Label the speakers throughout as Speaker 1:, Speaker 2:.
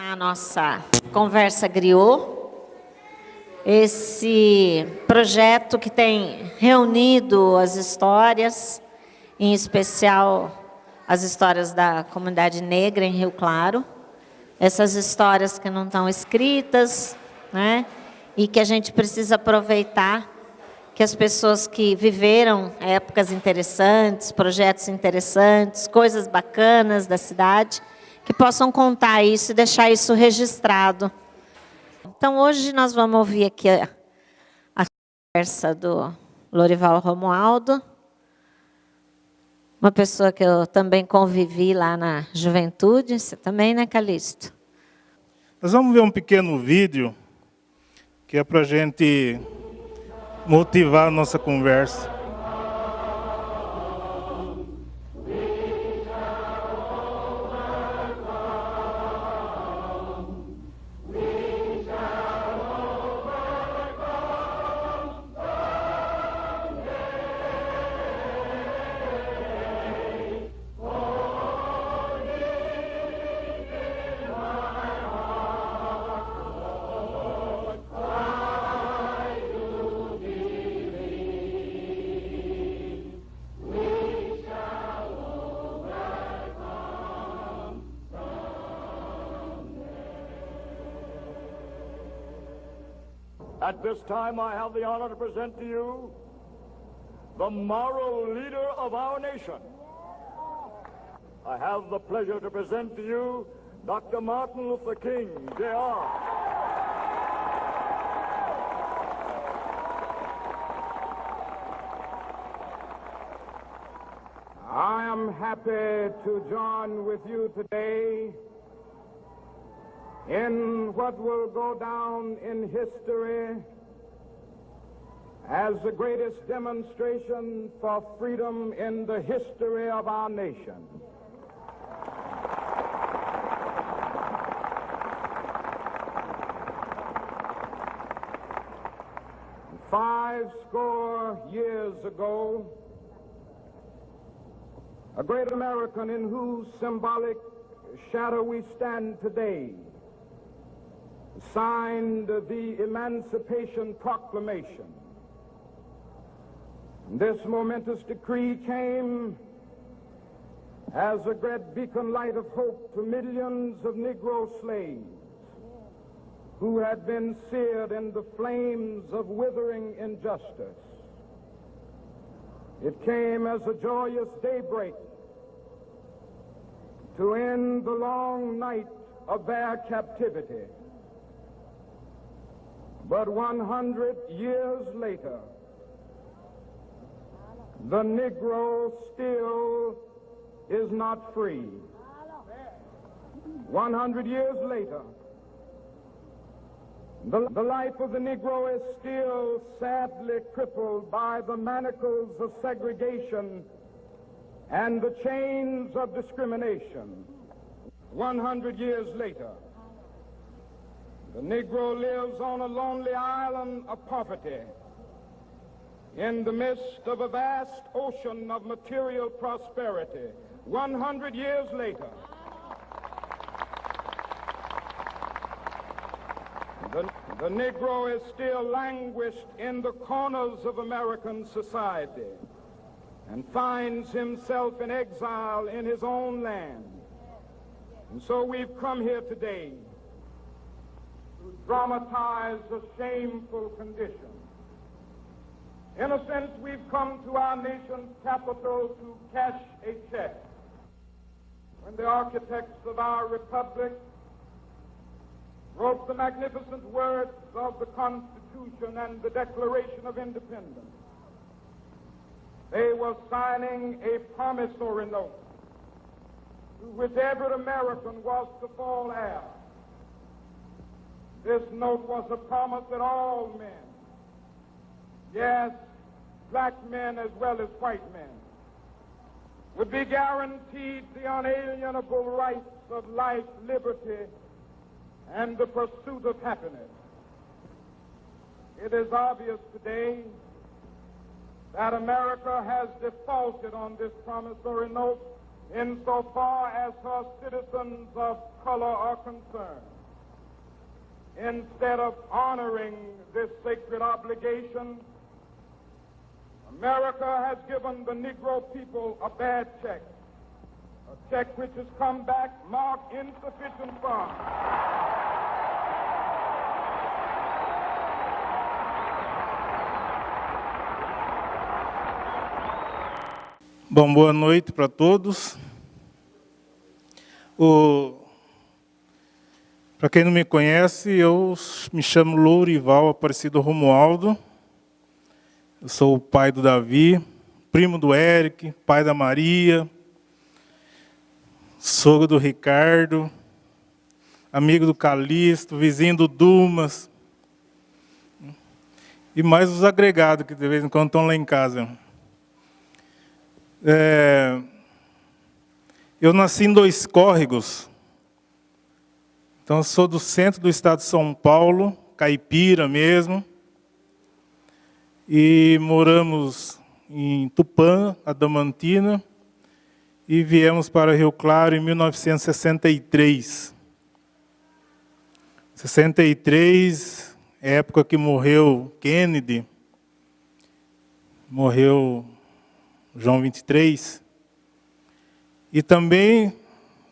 Speaker 1: A nossa conversa griot, esse projeto que tem reunido as histórias, em especial as histórias da comunidade negra em Rio Claro, essas histórias que não estão escritas, né? E que a gente precisa aproveitar que as pessoas que viveram épocas interessantes, projetos interessantes, coisas bacanas da cidade, que possam contar isso e deixar isso registrado. Então, hoje nós vamos ouvir aqui a conversa do Lorival Romualdo, uma pessoa que eu também convivi lá na juventude. Você também, né, Calixto?
Speaker 2: Nós vamos ver um pequeno vídeo que é para a gente motivar a nossa conversa.
Speaker 3: At this time, I have the honor to present to you the moral leader of our nation. I have the pleasure to present to you Dr. Martin Luther King, Jr.
Speaker 4: I am happy to join with you today in what will go down in history as the greatest demonstration for freedom in the history of our nation. Five score years ago, a great American in whose symbolic shadow we stand today signed the Emancipation Proclamation. This momentous decree came as a great beacon light of hope to millions of Negro slaves who had been seared in the flames of withering injustice. It came as a joyous daybreak to end the long night of their captivity. But 100 years later, the Negro still is not free. 100 years later, the life of the Negro is still sadly crippled by the manacles of segregation and the chains of discrimination. 100 years later, the Negro lives on a lonely island of poverty in the midst of a vast ocean of material prosperity. 100 years later, the Negro is still languished in the corners of American society and finds himself in exile in his own land. And so we've come here today to dramatize a shameful condition. In a sense, we've come to our nation's capital to cash a check. When the architects of our republic wrote the magnificent words of the Constitution and the Declaration of Independence, they were signing a promissory note to which every American was to fall heir. This note was a promise that all men, yes, black men as well as white men, would be guaranteed the unalienable rights of life, liberty, and the pursuit of happiness. It is obvious today that America has defaulted on this promissory note insofar as her citizens of color are concerned. Instead of honoring this sacred obligation, America has given the Negro people a bad check, a check which has come back marked insufficient funds.
Speaker 2: Bom, boa noite para todos. Para quem não me conhece, eu me chamo Lourival Aparecido Romualdo. Eu sou o pai do Davi, primo do Eric, pai da Maria, sogro do Ricardo, amigo do Calixto, vizinho do Dumas. E mais os agregados que de vez em quando estão lá em casa. Eu nasci em Dois Córregos, então eu sou do centro do estado de São Paulo, caipira mesmo, e moramos em Tupã, Adamantina, e viemos para Rio Claro em 1963. 63, época que morreu Kennedy, morreu João 23, e também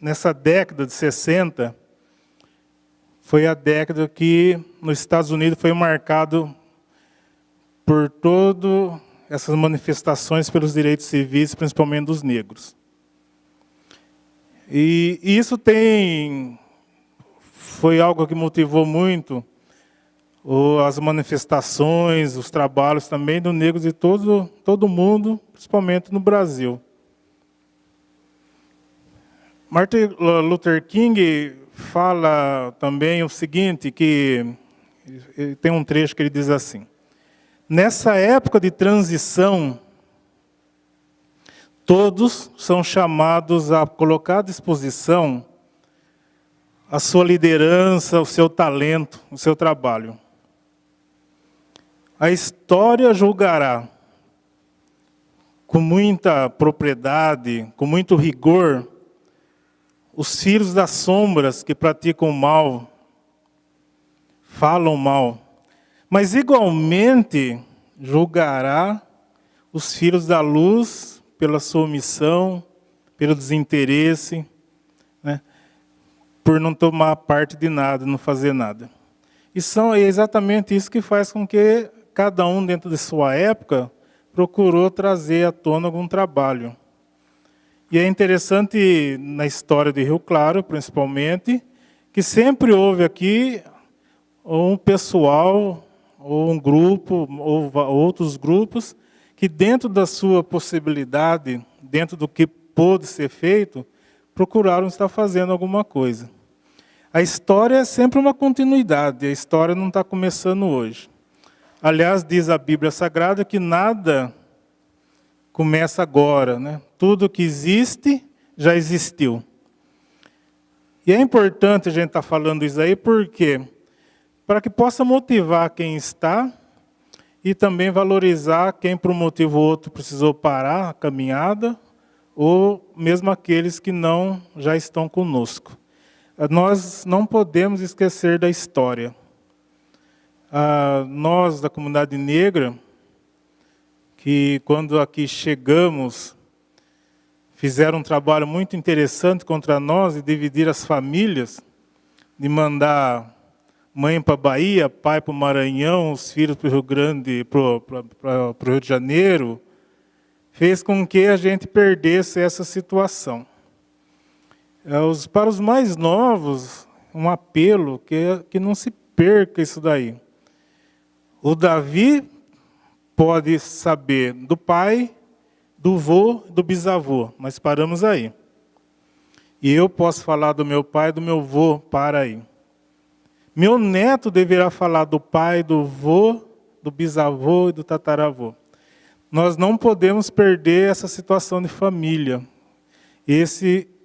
Speaker 2: nessa década de 60, foi a década que nos Estados Unidos foi marcado por todas essas manifestações pelos direitos civis, principalmente dos negros. E isso foi algo que motivou muito as manifestações, os trabalhos também do negros de todo mundo, principalmente no Brasil. Martin Luther King fala também o seguinte, que tem um trecho que ele diz assim: nessa época de transição, todos são chamados a colocar à disposição a sua liderança, o seu talento, o seu trabalho. A história julgará com muita propriedade, com muito rigor, os filhos das sombras que praticam mal, falam mal, mas igualmente julgará os filhos da luz pela sua omissão, pelo desinteresse, né, por não tomar parte de nada, não fazer nada. E é exatamente isso que faz com que cada um, dentro de sua época, procurou trazer à tona algum trabalho. E é interessante, na história de Rio Claro, principalmente, que sempre houve aqui um pessoal, ou um grupo, ou outros grupos, que dentro da sua possibilidade, dentro do que pôde ser feito, procuraram estar fazendo alguma coisa. A história é sempre uma continuidade, a história não está começando hoje. Aliás, diz a Bíblia Sagrada que nada começa agora, né? Tudo que existe já existiu. E é importante a gente estar falando isso aí, porque para que possa motivar quem está e também valorizar quem por um motivo ou outro precisou parar a caminhada, ou mesmo aqueles que não já estão conosco. Nós não podemos esquecer da história. Nós, da comunidade negra, que quando aqui chegamos, fizeram um trabalho muito interessante contra nós, de dividir as famílias, de mandar mãe para a Bahia, pai para o Maranhão, os filhos para o Rio Grande, para o Rio de Janeiro, fez com que a gente perdesse essa situação. Para os mais novos, um apelo que não se perca isso daí. O Davi pode saber do pai, do vô, do bisavô. Nós paramos aí. E eu posso falar do meu pai, do meu vô, para aí. Meu neto deverá falar do pai, do vô, do bisavô e do tataravô. Nós não podemos perder essa situação de família.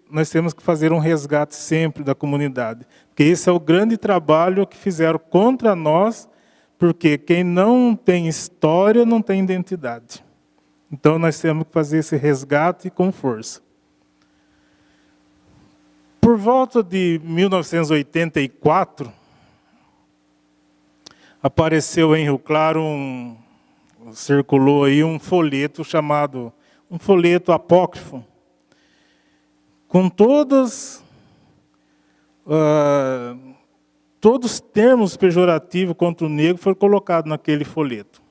Speaker 2: Nós temos que fazer um resgate sempre da comunidade. Porque esse é o grande trabalho que fizeram contra nós, porque quem não tem história não tem identidade. Então nós temos que fazer esse resgate com força. Por volta de 1984, apareceu em Rio Claro, circulou aí um folheto chamado, um folheto apócrifo, com todos os termos pejorativos contra o negro foram colocados naquele folheto.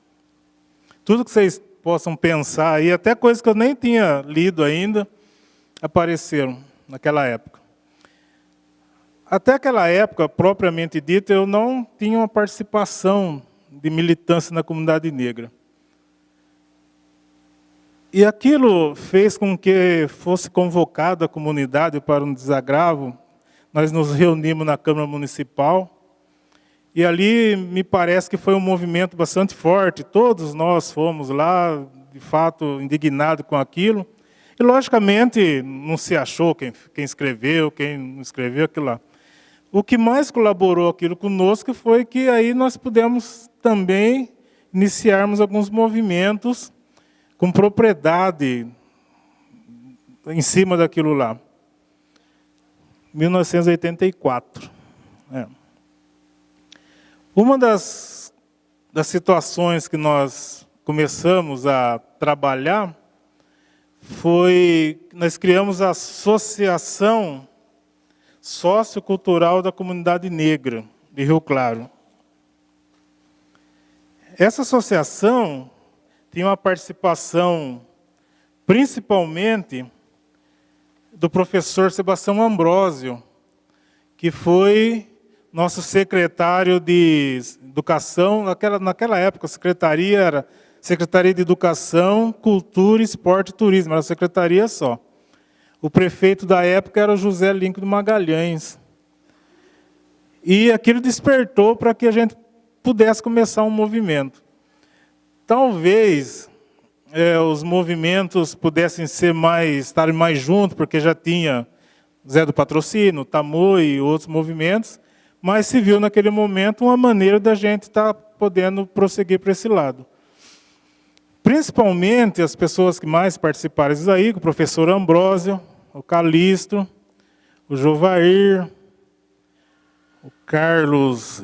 Speaker 2: Tudo que vocês possam pensar aí, até coisas que eu nem tinha lido ainda, apareceram naquela época. Até aquela época, propriamente dita, eu não tinha uma participação de militância na comunidade negra. E aquilo fez com que fosse convocada a comunidade para um desagravo. Nós nos reunimos na Câmara Municipal, e ali me parece que foi um movimento bastante forte. Todos nós fomos lá, de fato, indignados com aquilo. E, logicamente, não se achou quem escreveu, quem não escreveu aquilo lá. O que mais colaborou aquilo conosco foi que aí nós pudemos também iniciarmos alguns movimentos com propriedade em cima daquilo lá. 1984. Uma das situações que nós começamos a trabalhar foi, nós criamos a Associação Sociocultural da Comunidade Negra de Rio Claro. Essa associação tinha uma participação, principalmente, do professor Sebastião Ambrósio, que foi nosso secretário de Educação. Naquela época, a secretaria era Secretaria de Educação, Cultura, Esporte e Turismo, era a secretaria só. O prefeito da época era o José Lincoln Magalhães. E aquilo despertou para que a gente pudesse começar um movimento. Talvez os movimentos pudessem estarem mais juntos, porque já tinha Zé do Patrocínio, Tamoio e outros movimentos, mas se viu naquele momento uma maneira da gente estar podendo prosseguir para esse lado. Principalmente as pessoas que mais participaram disso aí, o professor Ambrósio, o Calixto, o Jovair, o Carlos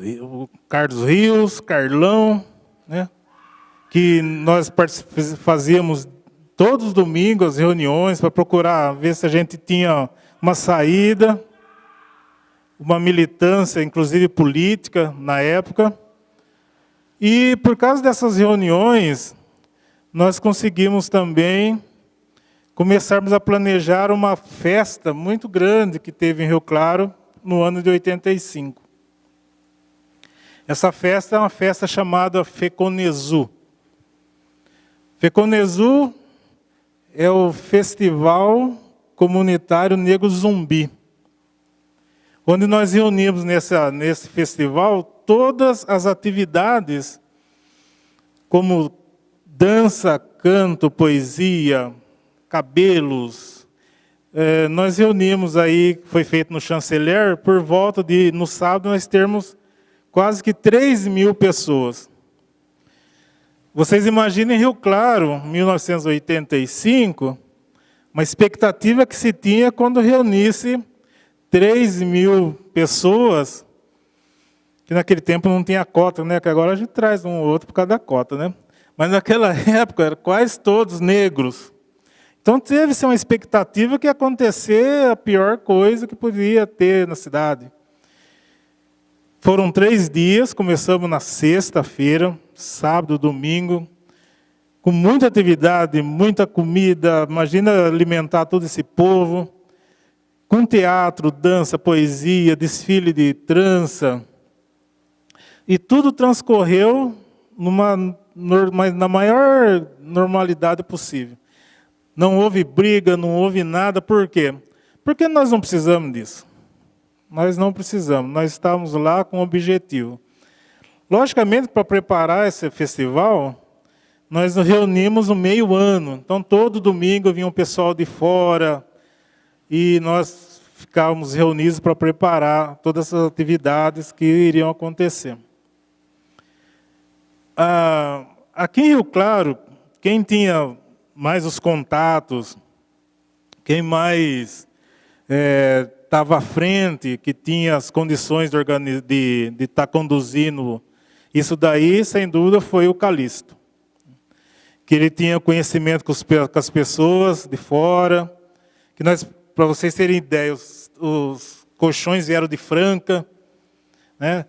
Speaker 2: Rios, Carlão, né? Que nós fazíamos todos os domingos as reuniões para procurar ver se a gente tinha uma saída, uma militância, inclusive política, na época. E por causa dessas reuniões, nós conseguimos também começarmos a planejar uma festa muito grande que teve em Rio Claro no ano de 85. Essa festa é uma festa chamada Feconezu. Feconezu é o Festival Comunitário Negro Zumbi, onde nós reunimos nesse festival todas as atividades, como dança, canto, poesia, cabelos. Nós reunimos aí, foi feito no Chanceler, por volta de, no sábado, nós termos quase que 3.000 pessoas. Vocês imaginem Rio Claro, 1985, uma expectativa que se tinha quando reunisse 3.000 pessoas, que naquele tempo não tinha cota, né? Que agora a gente traz um ou outro por causa da cota, né? Mas naquela época eram quase todos negros. Então teve-se uma expectativa que ia acontecer a pior coisa que podia ter na cidade. Foram 3 dias, começamos na sexta-feira, sábado, domingo, com muita atividade, muita comida. Imagina alimentar todo esse povo, com teatro, dança, poesia, desfile de trança. E tudo transcorreu na maior normalidade possível. Não houve briga, não houve nada. Por quê? Porque nós não precisamos disso. Nós não precisamos, nós estávamos lá com um objetivo. Logicamente, para preparar esse festival, nós nos reunimos no meio ano. Então, todo domingo vinha um pessoal de fora e nós ficávamos reunidos para preparar todas essas atividades que iriam acontecer. Aqui em Rio Claro, quem tinha mais os contatos, quem mais estava à frente, que tinha as condições de estar conduzindo isso daí, sem dúvida, foi o Calixto. Que ele tinha conhecimento com as pessoas de fora, que nós, para vocês terem ideia, os colchões vieram de Franca, né?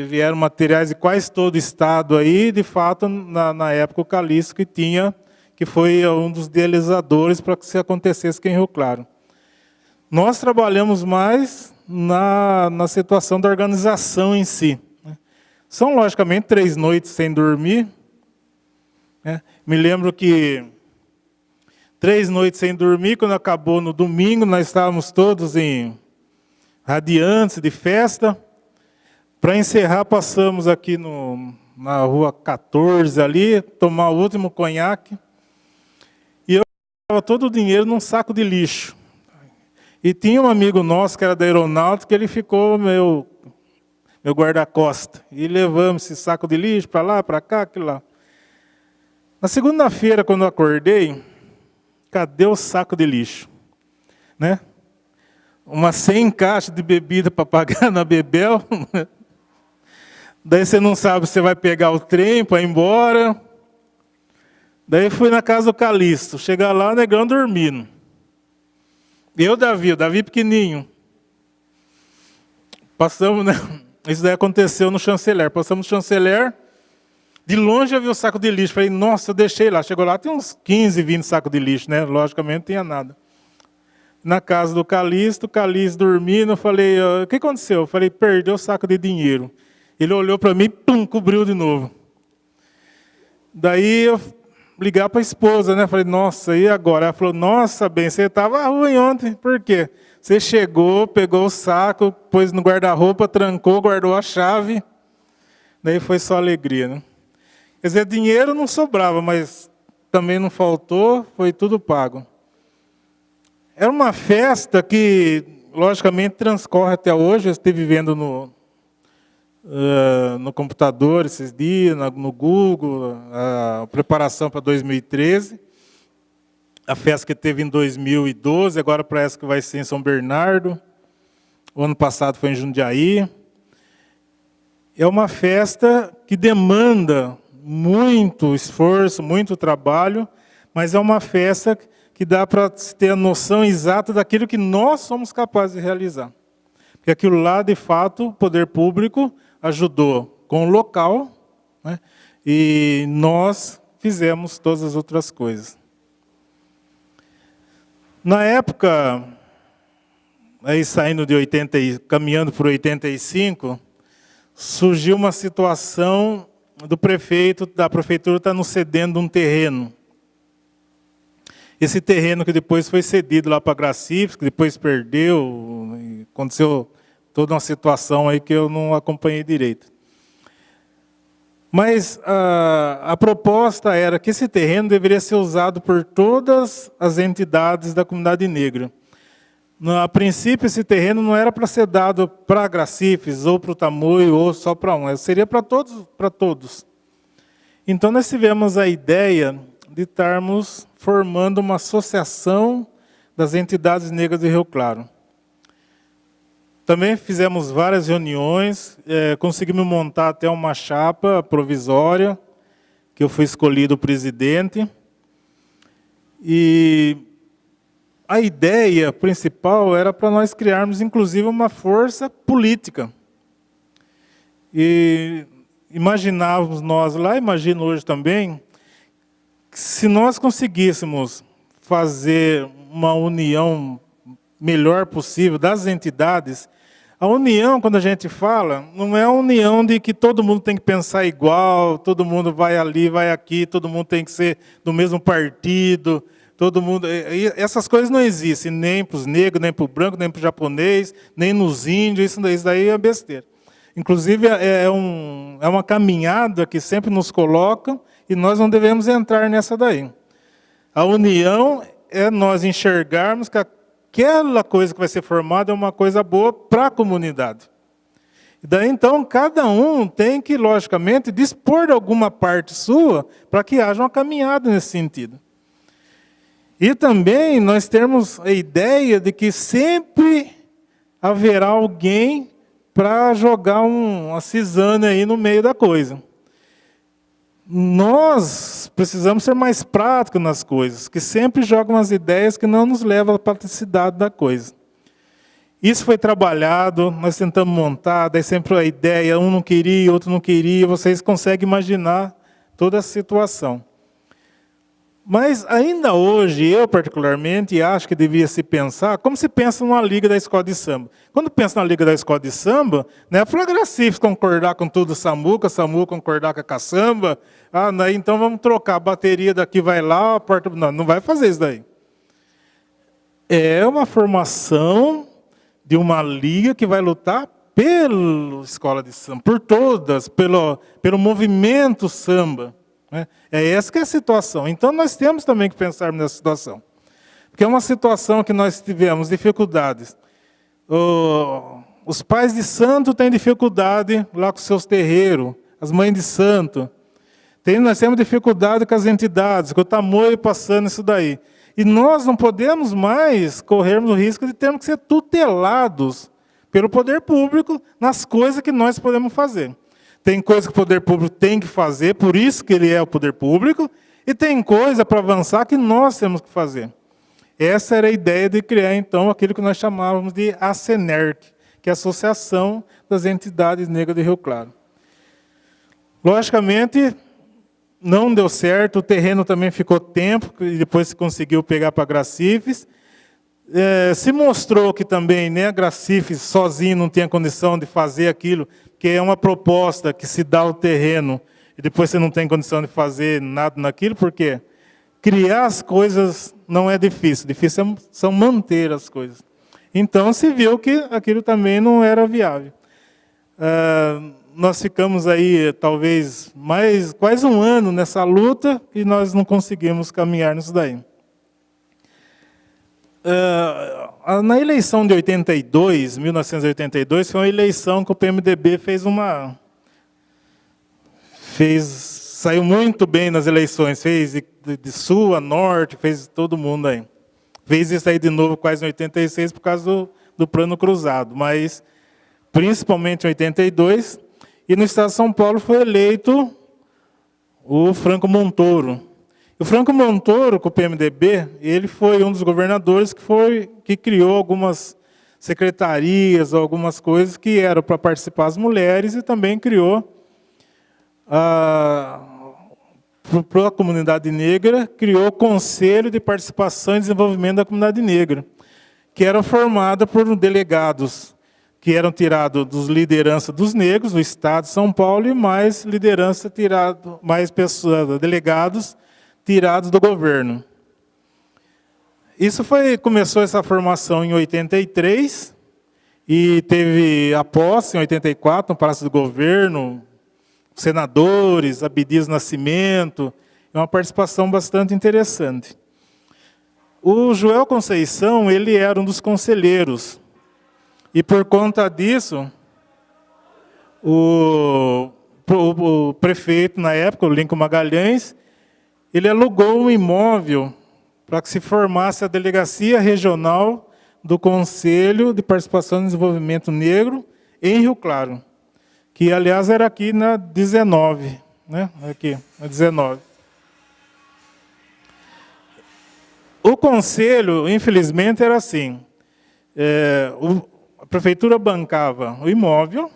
Speaker 2: Vieram materiais de quase todo o estado aí, de fato, na época o Calixto que foi um dos idealizadores para que isso acontecesse aqui em Rio Claro. Nós trabalhamos mais na situação da organização em si. Né? São, logicamente, 3 noites sem dormir. Né? Me lembro que 3 noites sem dormir, quando acabou no domingo, nós estávamos todos radiantes de festa. Para encerrar, passamos aqui na rua 14 ali, tomar o último conhaque. E eu estava todo o dinheiro num saco de lixo. E tinha um amigo nosso, que era da aeronáutica, que ele ficou meu guarda-costa. E levamos esse saco de lixo para lá, para cá, aquilo lá. Na segunda-feira, quando eu acordei, cadê o saco de lixo? Né? Umas 100 caixas de bebida para pagar na Bebel. Daí você não sabe se você vai pegar o trem para ir embora. Daí fui na casa do Calixto. Chegar lá, o negão dormindo. Eu, o Davi pequenininho. Passamos, né? Isso daí aconteceu no Chanceler. Passamos no Chanceler. De longe eu vi o saco de lixo. Falei, nossa, eu deixei lá. Chegou lá, tem uns 15, 20 sacos de lixo, né? Logicamente não tinha nada. Na casa do Calixto, o Calixto dormindo. Eu falei, o que aconteceu? Eu falei, perdeu o saco de dinheiro. Ele olhou para mim e pum, cobriu de novo. Daí eu ligar para a esposa, né? Falei, nossa, e agora? Ela falou, nossa, bem, você estava ruim ontem. Por quê? Você chegou, pegou o saco, pôs no guarda-roupa, trancou, guardou a chave. Daí foi só alegria, né? Quer dizer, dinheiro não sobrava, mas também não faltou, foi tudo pago. Era uma festa que, logicamente, transcorre até hoje. Eu estive vendo no computador esses dias, no Google, a preparação para 2013. A festa que teve em 2012, agora parece que vai ser em São Bernardo. O ano passado foi em Jundiaí. É uma festa que demanda muito esforço, muito trabalho, mas é uma festa que dá para ter a noção exata daquilo que nós somos capazes de realizar. Porque aquilo lá, de fato, o poder público ajudou com o local, né? E nós fizemos todas as outras coisas. Na época, aí saindo de 80, caminhando para 85, surgiu uma situação do prefeito, da prefeitura está nos cedendo um terreno. Esse terreno que depois foi cedido lá para a Gracifes, que depois perdeu, aconteceu toda uma situação aí que eu não acompanhei direito. Mas a proposta era que esse terreno deveria ser usado por todas as entidades da comunidade negra. A princípio, esse terreno não era para ser dado para a Gracifes, ou para o Tamoio, ou só para um. Seria para todos, para todos. Então, nós tivemos a ideia de estarmos formando uma associação das entidades negras de Rio Claro. Também fizemos várias reuniões, conseguimos montar até uma chapa provisória, que eu fui escolhido presidente. E a ideia principal era para nós criarmos, inclusive, uma força política. E imaginávamos nós lá, imagino hoje também, que se nós conseguíssemos fazer uma união melhor possível das entidades. A união, quando a gente fala, não é a união de que todo mundo tem que pensar igual, todo mundo vai ali, vai aqui, todo mundo tem que ser do mesmo partido, todo mundo. Essas coisas não existem, nem para os negros, nem para o branco, nem para o japonês, nem nos índios, isso daí é besteira. Inclusive, é uma caminhada que sempre nos colocam e nós não devemos entrar nessa daí. A união é nós enxergarmos que aquela coisa que vai ser formada é uma coisa boa para a comunidade. E daí, então, cada um tem que, logicamente, dispor de alguma parte sua para que haja uma caminhada nesse sentido. E também nós temos a ideia de que sempre haverá alguém para jogar uma cisane aí no meio da coisa. Nós precisamos ser mais práticos nas coisas, que sempre jogam as ideias que não nos levam à praticidade da coisa. Isso foi trabalhado, nós tentamos montar, daí sempre a ideia, um não queria, outro não queria, vocês conseguem imaginar toda a situação. Mas ainda hoje, eu particularmente, acho que devia se pensar, como se pensa numa liga da escola de samba. Quando pensa na liga da escola de samba, não é para a Gracifes concordar com tudo o Samuca concordar com a caçamba, então vamos trocar a bateria daqui, vai lá, a porta... Não vai fazer isso daí. É uma formação de uma liga que vai lutar pela escola de samba, por todas, pelo movimento samba. É essa que é a situação. Então nós temos também que pensar nessa situação. Porque é uma situação que nós tivemos dificuldades. Os pais de santo têm dificuldade lá com seus terreiros, as mães de santo. Nós temos dificuldade com as entidades, com o tamoio passando isso daí. E nós não podemos mais corrermos o risco de termos que ser tutelados pelo poder público nas coisas que nós podemos fazer. Tem coisa que o poder público tem que fazer, por isso que ele é o poder público, e tem coisa para avançar que nós temos que fazer. Essa era a ideia de criar, então, aquilo que nós chamávamos de ACENERC, que é a Associação das Entidades Negras de Rio Claro. Logicamente, não deu certo, o terreno também ficou tempo, e depois se conseguiu pegar para Gracifes. Se mostrou que também a Gracifes sozinho não tinha condição de fazer aquilo, que é uma proposta que se dá o terreno e depois você não tem condição de fazer nada naquilo, porque criar as coisas não é difícil, difícil são manter as coisas. Então se viu que aquilo também não era viável. Nós ficamos aí talvez quase um ano nessa luta e nós não conseguimos caminhar nisso daí. Na eleição de 1982, foi uma eleição que o PMDB saiu muito bem nas eleições, fez de sul a norte, fez todo mundo aí. Fez isso aí de novo quase em 86 por causa do plano cruzado, mas principalmente em 82, e no estado de São Paulo foi eleito o Franco Montoro. O Franco Montoro, com o PMDB, ele foi um dos governadores que criou algumas secretarias, algumas coisas que eram para participar as mulheres, e também criou, para a comunidade negra, criou o Conselho de Participação e Desenvolvimento da Comunidade Negra, que era formado por delegados que eram tirados dos lideranças dos negros, do estado de São Paulo, e mais liderança mais pessoas, delegados tirados do governo. Começou essa formação em 83 e teve a posse em 84 no Palácio do Governo, senadores, Abdias Nascimento, é uma participação bastante interessante. O Joel Conceição, ele era um dos conselheiros, e por conta disso, o prefeito na época, o Lincoln Magalhães, ele alugou um imóvel para que se formasse a Delegacia Regional do Conselho de Participação e Desenvolvimento Negro em Rio Claro, que, aliás, era aqui na 19, aqui, na 19. O Conselho, infelizmente, era assim, a Prefeitura bancava o imóvel,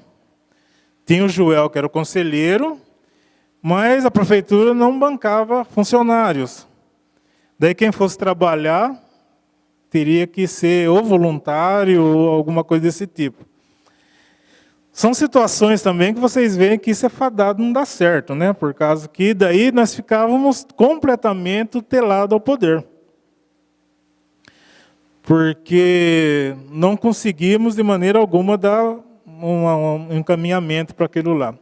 Speaker 2: tinha o Joel, que era o conselheiro, mas a Prefeitura não bancava funcionários. Daí quem fosse trabalhar teria que ser ou voluntário ou alguma coisa desse tipo. São situações também que vocês veem que isso é fadado, não dá certo, por causa que daí nós ficávamos completamente tutelados ao poder. Porque não conseguimos de maneira alguma dar um encaminhamento para aquilo lá.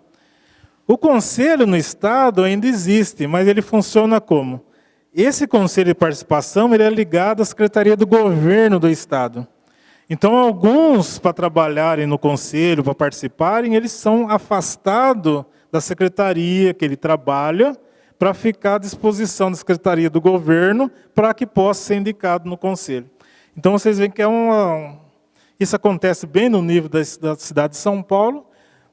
Speaker 2: O conselho no Estado ainda existe, mas ele funciona como? Esse conselho de participação ele é ligado à Secretaria do Governo do Estado. Então, alguns, para trabalharem no conselho, para participarem, eles são afastados da secretaria que ele trabalha, para ficar à disposição da Secretaria do Governo para que possa ser indicado no Conselho. Então, vocês veem que isso acontece bem no nível da cidade de São Paulo,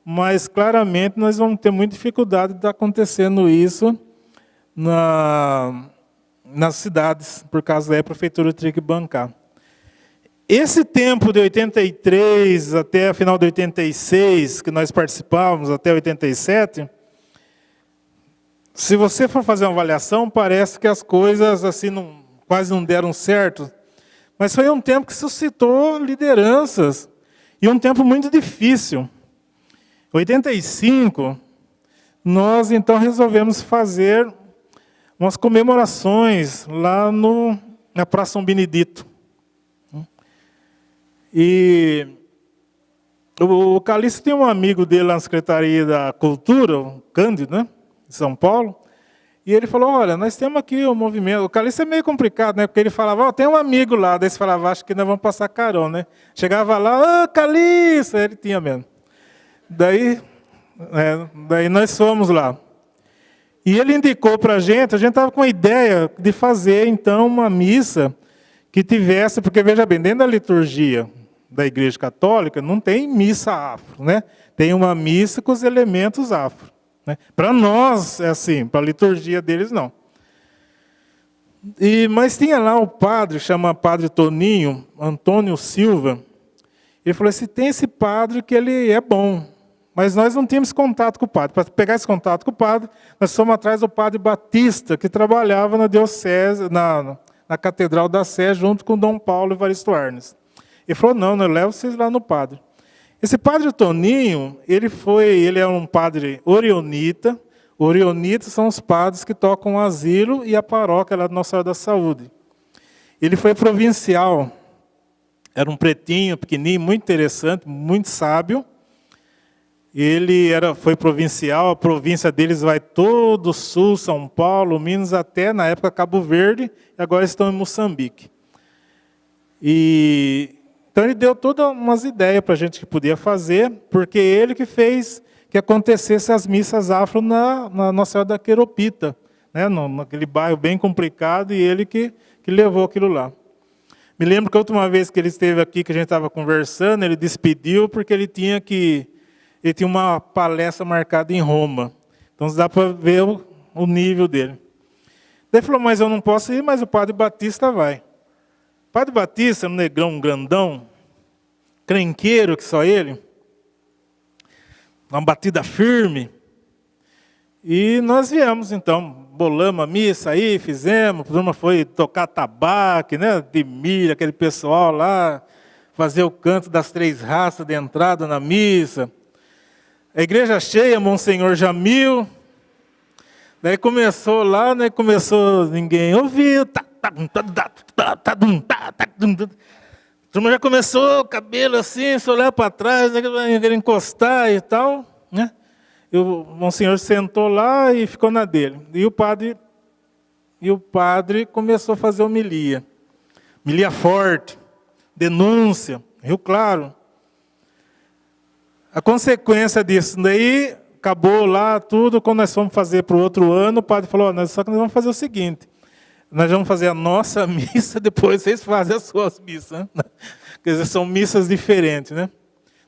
Speaker 2: mas claramente nós vamos ter muita dificuldade de estar acontecendo isso nas cidades, por causa daí a prefeitura teria que bancar. Esse tempo de 83 até a final de 86, que nós participávamos, até 87, se você for fazer uma avaliação, parece que as coisas assim quase não deram certo. Mas foi um tempo que suscitou lideranças, e um tempo muito difícil. Em 85, nós então resolvemos fazer umas comemorações lá na Praça São Benedito. E o Calixto tem um amigo dele lá na Secretaria da Cultura, o Cândido, né, de São Paulo, e ele falou, olha, nós temos aqui o movimento. O Calixto é meio complicado, né, porque ele falava, tem um amigo lá, daí você falava, acho que nós vamos passar carona, né? Chegava lá, Calixto, ele tinha mesmo. Daí nós fomos lá. E ele indicou para a gente estava com a ideia de fazer, então, uma missa que tivesse, porque, veja bem, dentro da liturgia da Igreja Católica, não tem missa afro, né? Tem uma missa com os elementos afro. Né? Para nós, é assim, para a liturgia deles, não. Mas tinha lá o padre, chama Padre Toninho, Antônio Silva. Ele falou assim, tem esse padre que ele é bom, mas nós não tínhamos contato com o padre. Para pegar esse contato com o padre, nós fomos atrás do padre Batista, que trabalhava na diocese, na Catedral da Sé, junto com Dom Paulo Evaristo Arnes. Ele falou, não, eu levo vocês lá no padre. Esse padre Toninho, ele é um padre orionita. Orionitas são os padres que tocam o asilo e a paróquia lá da Nossa Senhora da Saúde. Ele foi provincial, era um pretinho, pequenininho, muito interessante, muito sábio. Ele foi provincial, a província deles vai todo o sul, São Paulo, Minas, até, na época, Cabo Verde, e agora estão em Moçambique. Então ele deu todas umas ideias para a gente que podia fazer, porque ele que fez que acontecesse as missas afro na Nossa Senhora da Queropita, né, naquele bairro bem complicado, e ele que levou aquilo lá. Me lembro que a última vez que ele esteve aqui, que a gente estava conversando, ele despediu porque ele tinha uma palestra marcada em Roma. Então dá para ver o nível dele. Daí ele falou, mas eu não posso ir, mas o Padre Batista vai. O Padre Batista, um negrão grandão, crenqueiro que só ele, uma batida firme. E nós viemos, então, bolamos a missa aí, fizemos, a turma foi tocar tabaco, né, de milha, aquele pessoal lá, fazer o canto das 3 raças de entrada na missa. A igreja cheia, Monsenhor Jamil. Daí começou lá, né, ninguém ouviu. A turma já começou, o cabelo assim, se olhar para trás, né, querer encostar e tal, né? E o Monsenhor sentou lá e ficou na dele. E o padre começou a fazer homilia. Homilia forte, denúncia, Rio Claro. A consequência disso daí, acabou lá tudo, quando nós fomos fazer para o outro ano, o padre falou, só que nós vamos fazer o seguinte, nós vamos fazer a nossa missa, depois vocês fazem as suas missas. Né? Quer dizer, são missas diferentes. Né?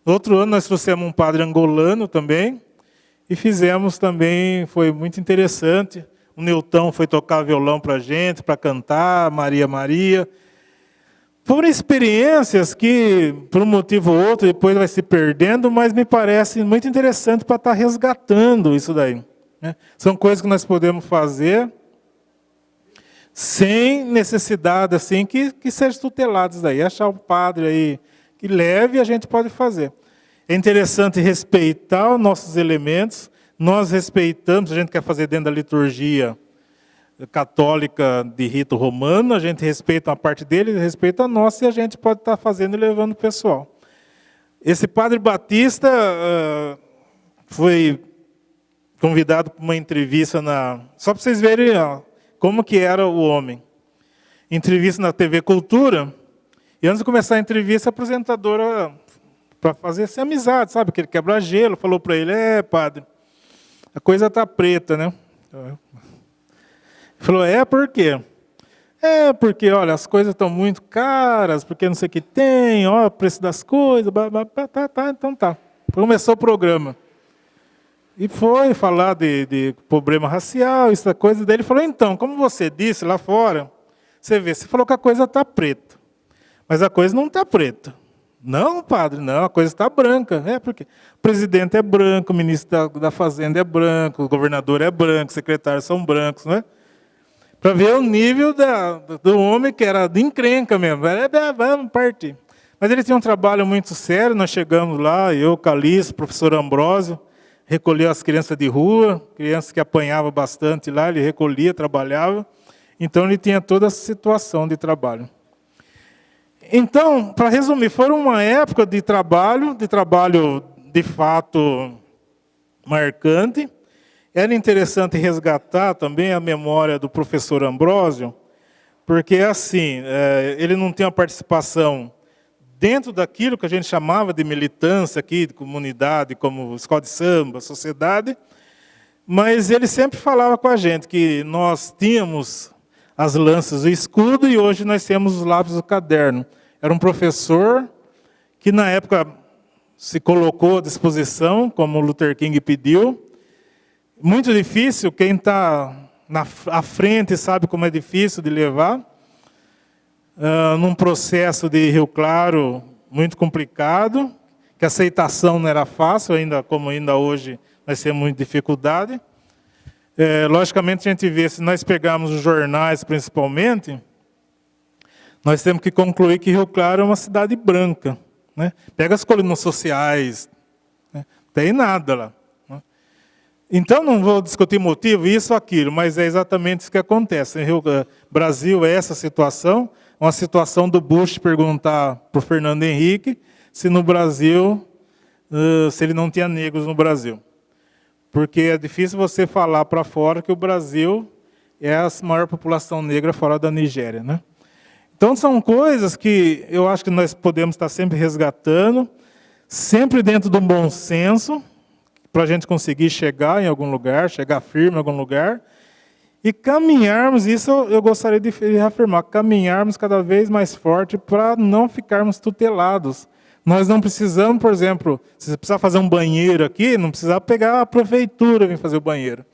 Speaker 2: No outro ano nós trouxemos um padre angolano também, e fizemos também, foi muito interessante, o Nilton foi tocar violão para a gente, para cantar, Maria Maria. Foram experiências que, por um motivo ou outro, depois vai se perdendo, mas me parece muito interessante para estar resgatando isso daí. Né? São coisas que nós podemos fazer sem necessidade, assim, que sejam tutelados daí. Achar o padre aí que leve, a gente pode fazer. É interessante respeitar os nossos elementos. Nós respeitamos, a gente quer fazer dentro da liturgia católica de rito romano, a gente respeita uma parte dele, ele respeita a nossa, e a gente pode estar fazendo e levando o pessoal. Esse padre Batista foi convidado para uma entrevista só para vocês verem como que era o homem. Entrevista na TV Cultura, e antes de começar a entrevista, a apresentadora, para fazer essa amizade, sabe, aquele quebra-gelo, falou para ele, padre, a coisa está preta, né? Falou, por quê? Porque, olha, as coisas estão muito caras, porque não sei o que tem, ó, o preço das coisas, então tá. Começou o programa. E foi falar de problema racial, essa coisa. Daí ele falou, então, como você disse lá fora, você falou que a coisa está preta, mas a coisa não está preta. Não, padre, não, a coisa está branca. Porque o presidente é branco, o ministro da Fazenda é branco, o governador é branco, os secretários são brancos, não é? Para ver o nível do homem que era de encrenca mesmo. Vamos partir. Mas ele tinha um trabalho muito sério, nós chegamos lá, eu, Calixto, o professor Ambrósio, recolheu as crianças de rua, crianças que apanhavam bastante lá, ele recolhia, trabalhava. Então ele tinha toda essa situação de trabalho. Então, para resumir, foi uma época de trabalho de fato marcante. Era interessante resgatar também a memória do professor Ambrósio, porque assim, ele não tem uma participação dentro daquilo que a gente chamava de militância aqui, de comunidade, como escola de samba, sociedade, mas ele sempre falava com a gente que nós tínhamos as lanças do escudo e hoje nós temos os lápis do caderno. Era um professor que na época se colocou à disposição, como Luther King pediu. Muito difícil, quem está à frente sabe como é difícil de levar. Num processo de Rio Claro muito complicado, que a aceitação não era fácil, como ainda hoje nós temos muita dificuldade. Logicamente a gente vê, se nós pegarmos os jornais principalmente, nós temos que concluir que Rio Claro é uma cidade branca, né? Pega as colunas sociais, né? Não tem nada lá. Né? Então não vou discutir motivo, isso ou aquilo, mas é exatamente isso que acontece. Em Rio Brasil é essa situação, uma situação do Bush perguntar para o Fernando Henrique se no Brasil, se ele não tinha negros no Brasil. Porque é difícil você falar para fora que o Brasil é a maior população negra fora da Nigéria, né? Então são coisas que eu acho que nós podemos estar sempre resgatando, sempre dentro do bom senso, para a gente conseguir chegar em algum lugar, chegar firme em algum lugar, e caminharmos, isso eu gostaria de reafirmar, caminharmos cada vez mais forte para não ficarmos tutelados. Nós não precisamos, por exemplo, se você precisar fazer um banheiro aqui, não precisa pegar a prefeitura e vir fazer o banheiro.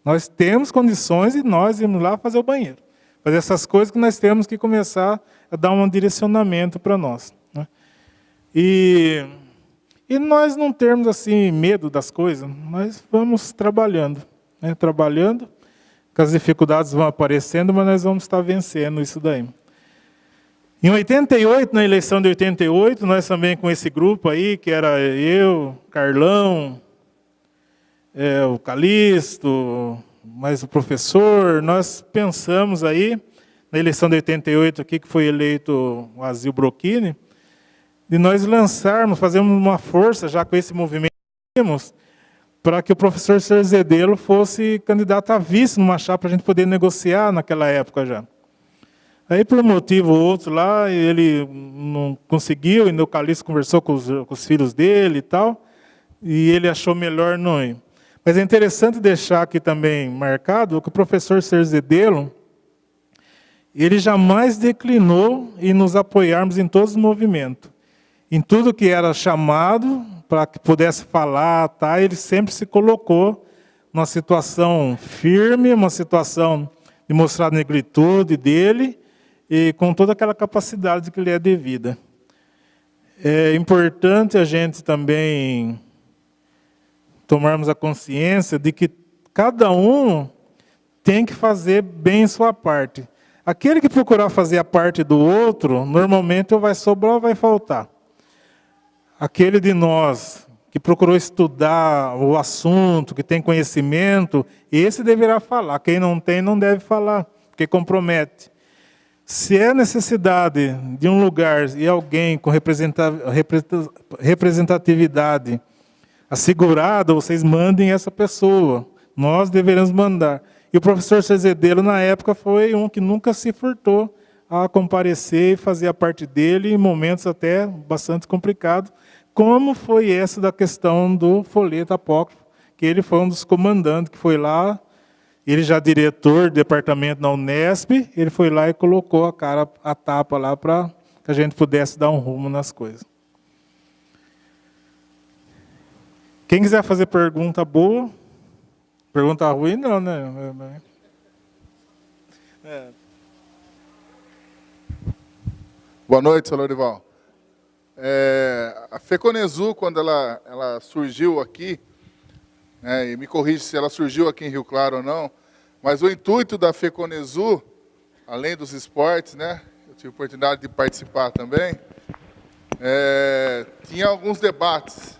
Speaker 2: Nós temos condições e nós irmos lá fazer o banheiro. Fazer essas coisas que nós temos que começar a dar um direcionamento para nós. Né? E nós não termos assim medo das coisas, nós vamos trabalhando. Né? Trabalhando, que as dificuldades vão aparecendo, mas nós vamos estar vencendo isso daí. Em 88, na eleição de 88, nós também com esse grupo aí, que era eu, Carlão, o Calixto, mais o professor, nós pensamos aí, na eleição de 88 aqui, que foi eleito o Azil Brocchini, de nós lançarmos, fazermos uma força, já com esse movimento, para que o professor Serzedelo fosse candidato a vice numa chapa, para a gente poder negociar naquela época já. Aí, por um motivo ou outro lá, ele não conseguiu, e o Calixto conversou com os filhos dele e tal, e ele achou melhor não ir. Mas é interessante deixar aqui também marcado que o professor Serzedelo, ele jamais declinou em nos apoiarmos em todos os movimentos. Em tudo que era chamado, para que pudesse falar, tá, ele sempre se colocou numa situação firme, uma situação de mostrar a negritude dele, e com toda aquela capacidade que lhe é devida. É importante a gente também tomarmos a consciência de que cada um tem que fazer bem sua parte. Aquele que procurar fazer a parte do outro, normalmente ou vai sobrar ou vai faltar. Aquele de nós que procurou estudar o assunto, que tem conhecimento, esse deverá falar. Quem não tem, não deve falar, porque compromete. Se é necessidade de um lugar e alguém com representatividade assegurada, vocês mandem essa pessoa. Nós deveremos mandar. E o professor Serzedelo, na época, foi um que nunca se furtou a comparecer e fazer a parte dele em momentos até bastante complicados, como foi essa da questão do folheto apócrifo, que ele foi um dos comandantes que foi lá ele já diretor do departamento na Unesp, ele foi lá e colocou a tapa lá para que a gente pudesse dar um rumo nas coisas. Quem quiser fazer pergunta boa, pergunta ruim não, né?
Speaker 5: Boa noite, senhor Lorival. A FECONESU, quando ela surgiu aqui, e me corrige se ela surgiu aqui em Rio Claro ou não, mas o intuito da FECONESU, além dos esportes, né, eu tive a oportunidade de participar também, tinha alguns debates.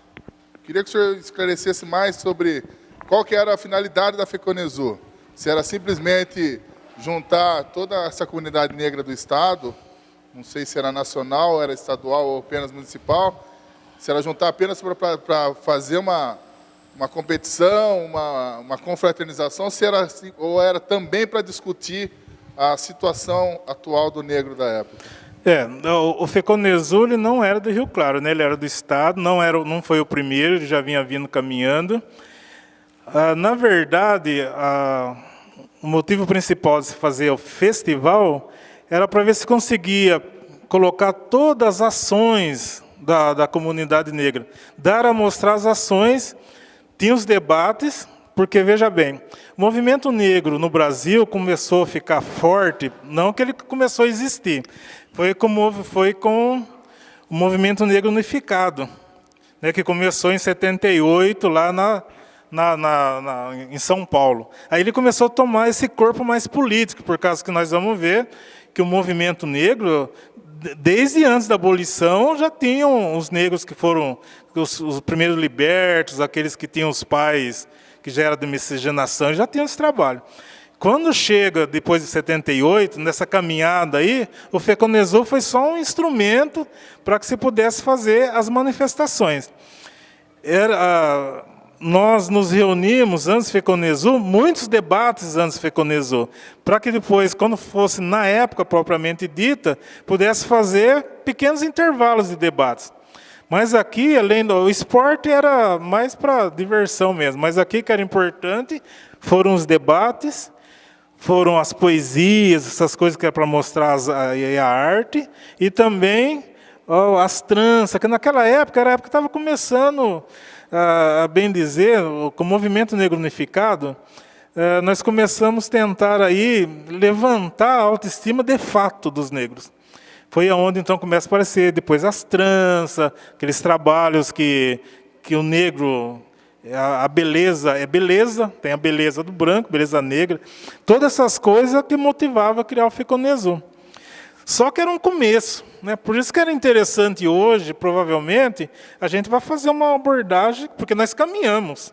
Speaker 5: Queria que o senhor esclarecesse mais sobre qual que era a finalidade da FECONESU. Se era simplesmente juntar toda essa comunidade negra do Estado, não sei se era nacional, era estadual ou apenas municipal, se era juntar apenas para fazer uma competição, uma confraternização, ou era também para discutir a situação atual do negro da época.
Speaker 2: O FECONESU ele não era do Rio Claro, né? Ele era do Estado, não foi o primeiro, ele já vinha vindo caminhando. Na verdade, o motivo principal de se fazer o festival era para ver se conseguia colocar todas as ações da comunidade negra, dar a mostrar as ações, tinha os debates, porque, veja bem, o movimento negro no Brasil começou a ficar forte, não que ele começou a existir, foi com o movimento negro unificado, né, que começou em 78, lá em São Paulo. Aí ele começou a tomar esse corpo mais político, por causa que nós vamos ver que o movimento negro, desde antes da abolição, já tinham os negros que foram os primeiros libertos, aqueles que tinham os pais que já eram de miscigenação, já tinham esse trabalho. Quando chega, depois de 78, nessa caminhada aí, o FECONESU foi só um instrumento para que se pudesse fazer as manifestações. Nós nos reunimos antes do FECONESU, muitos debates antes do FECONESU, para que depois, quando fosse na época propriamente dita, pudesse fazer pequenos intervalos de debates. Mas aqui, além do esporte, era mais para diversão mesmo, mas aqui que era importante foram os debates, foram as poesias, essas coisas que era para mostrar a arte, e também as tranças, que naquela época, era a época que estava começando, a bem dizer, com o movimento negro unificado, nós começamos a tentar aí levantar a autoestima de fato dos negros. Foi aonde então começa a aparecer depois as tranças, aqueles trabalhos que o negro, a beleza é beleza, tem a beleza do branco, beleza negra, todas essas coisas que motivavam a criar o FECONESU. Só que era um começo, né? Por isso que era interessante hoje, provavelmente, a gente vai fazer uma abordagem, porque nós caminhamos.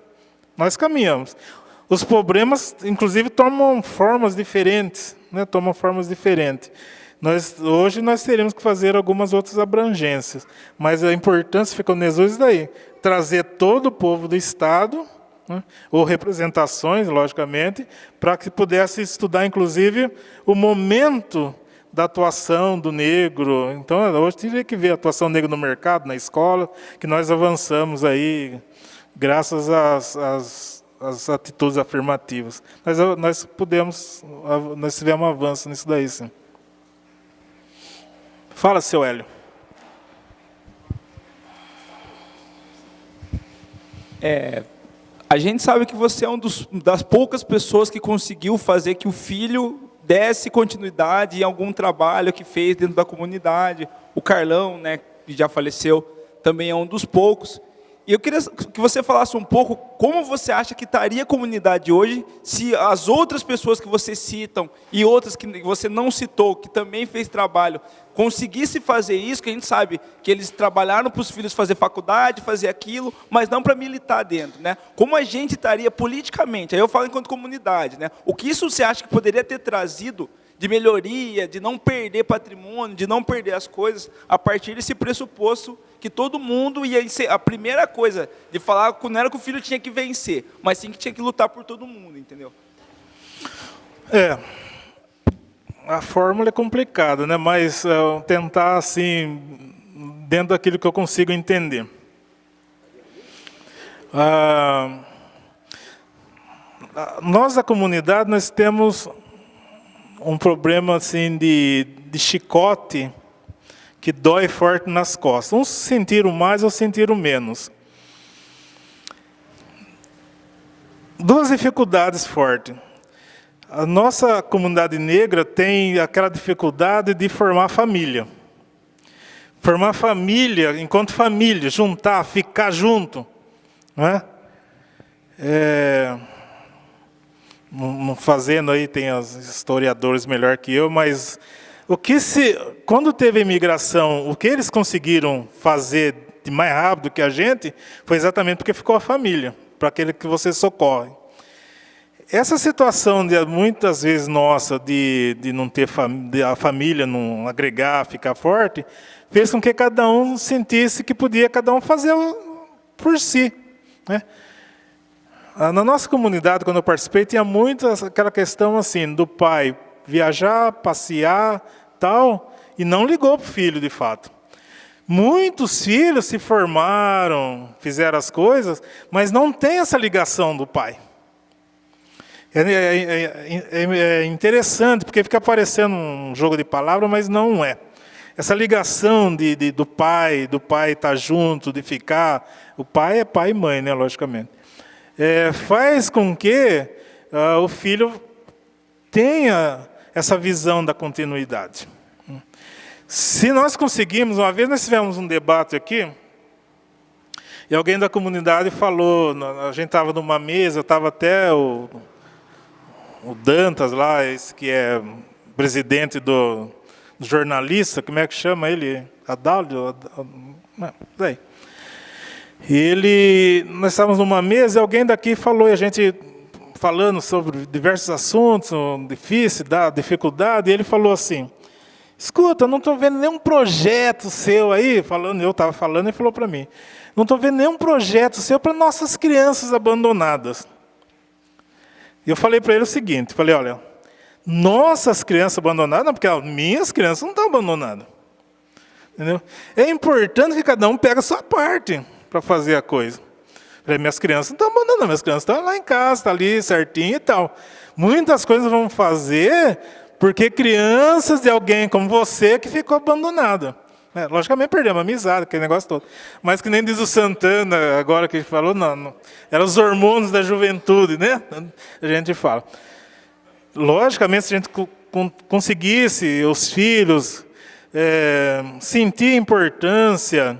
Speaker 2: Os problemas, inclusive, tomam formas diferentes, né? Hoje nós teremos que fazer algumas outras abrangências, mas a importância do FECONESU é isso daí, trazer todo o povo do Estado, né? Ou representações, logicamente, para que pudesse estudar, inclusive, o momento da atuação do negro. Então, hoje teria que ver a atuação negra no mercado, na escola, que nós avançamos aí, graças às atitudes afirmativas. Nós tivemos um avanço nisso daí, sim. Fala, seu Hélio.
Speaker 6: A gente sabe que você é das poucas pessoas que conseguiu fazer que o filho desse continuidade em algum trabalho que fez dentro da comunidade. O Carlão, né, que já faleceu, também é um dos poucos. E eu queria que você falasse um pouco como você acha que estaria a comunidade hoje se as outras pessoas que você citam e outras que você não citou, que também fez trabalho, conseguisse fazer isso, que a gente sabe que eles trabalharam para os filhos fazer faculdade, fazer aquilo, mas não para militar dentro, né? Como a gente estaria politicamente, aí eu falo enquanto comunidade, né? O que isso você acha que poderia ter trazido de melhoria, de não perder patrimônio, de não perder as coisas, a partir desse pressuposto que todo mundo ia ser a primeira coisa de falar que não era que o filho tinha que vencer, mas sim que tinha que lutar por todo mundo, entendeu?
Speaker 2: A fórmula é complicada, né? Mas tentar assim, dentro daquilo que eu consigo entender. Nós da comunidade, nós temos um problema assim de chicote que dói forte nas costas. Uns sentiram mais ou sentiram menos. Duas dificuldades fortes. A nossa comunidade negra tem aquela dificuldade de formar família. Formar família, enquanto família, juntar, ficar junto. Não é? Não fazendo aí, tem os historiadores melhor que eu, mas quando teve a imigração, o que eles conseguiram fazer de mais rápido que a gente, foi exatamente porque ficou a família, para aquele que você socorre. Essa situação, muitas vezes nossa, de não ter a família não agregar, ficar forte, fez com que cada um sentisse que podia cada um fazer por si, né? Na nossa comunidade, quando eu participei, tinha muito aquela questão assim, do pai viajar, passear, tal, e não ligou para o filho, de fato. Muitos filhos se formaram, fizeram as coisas, mas não tem essa ligação do pai. É interessante, porque fica parecendo um jogo de palavras, mas não é. Essa ligação do pai estar junto, de ficar... O pai é pai e mãe, né, logicamente. Faz com que o filho tenha essa visão da continuidade. Se nós conseguimos... Uma vez nós tivemos um debate aqui, e alguém da comunidade falou... A gente estava numa mesa, estava até o Dantas lá, esse que é presidente do jornalista, como é que chama ele? Adalho? Não sei. Nós estávamos numa mesa e alguém daqui falou, e a gente falando sobre diversos assuntos, difícil, da dificuldade, e ele falou assim, escuta, eu não estou vendo nenhum projeto seu aí, eu estava falando e falou para mim, não estou vendo nenhum projeto seu para nossas crianças abandonadas. E eu falei para ele o seguinte, olha, nossas crianças abandonadas, não, porque as minhas crianças não estão abandonadas. Entendeu? É importante que cada um pegue a sua parte para fazer a coisa. Minhas crianças não estão abandonando, minhas crianças estão lá em casa, estão ali certinho e tal. Muitas coisas vão fazer porque crianças de alguém como você que ficou abandonada. Logicamente perdemos a amizade, aquele negócio todo. Mas que nem diz o Santana, agora que ele falou, não. Eram os hormônios da juventude, né? A gente fala. Logicamente, se a gente conseguisse, os filhos, sentir a importância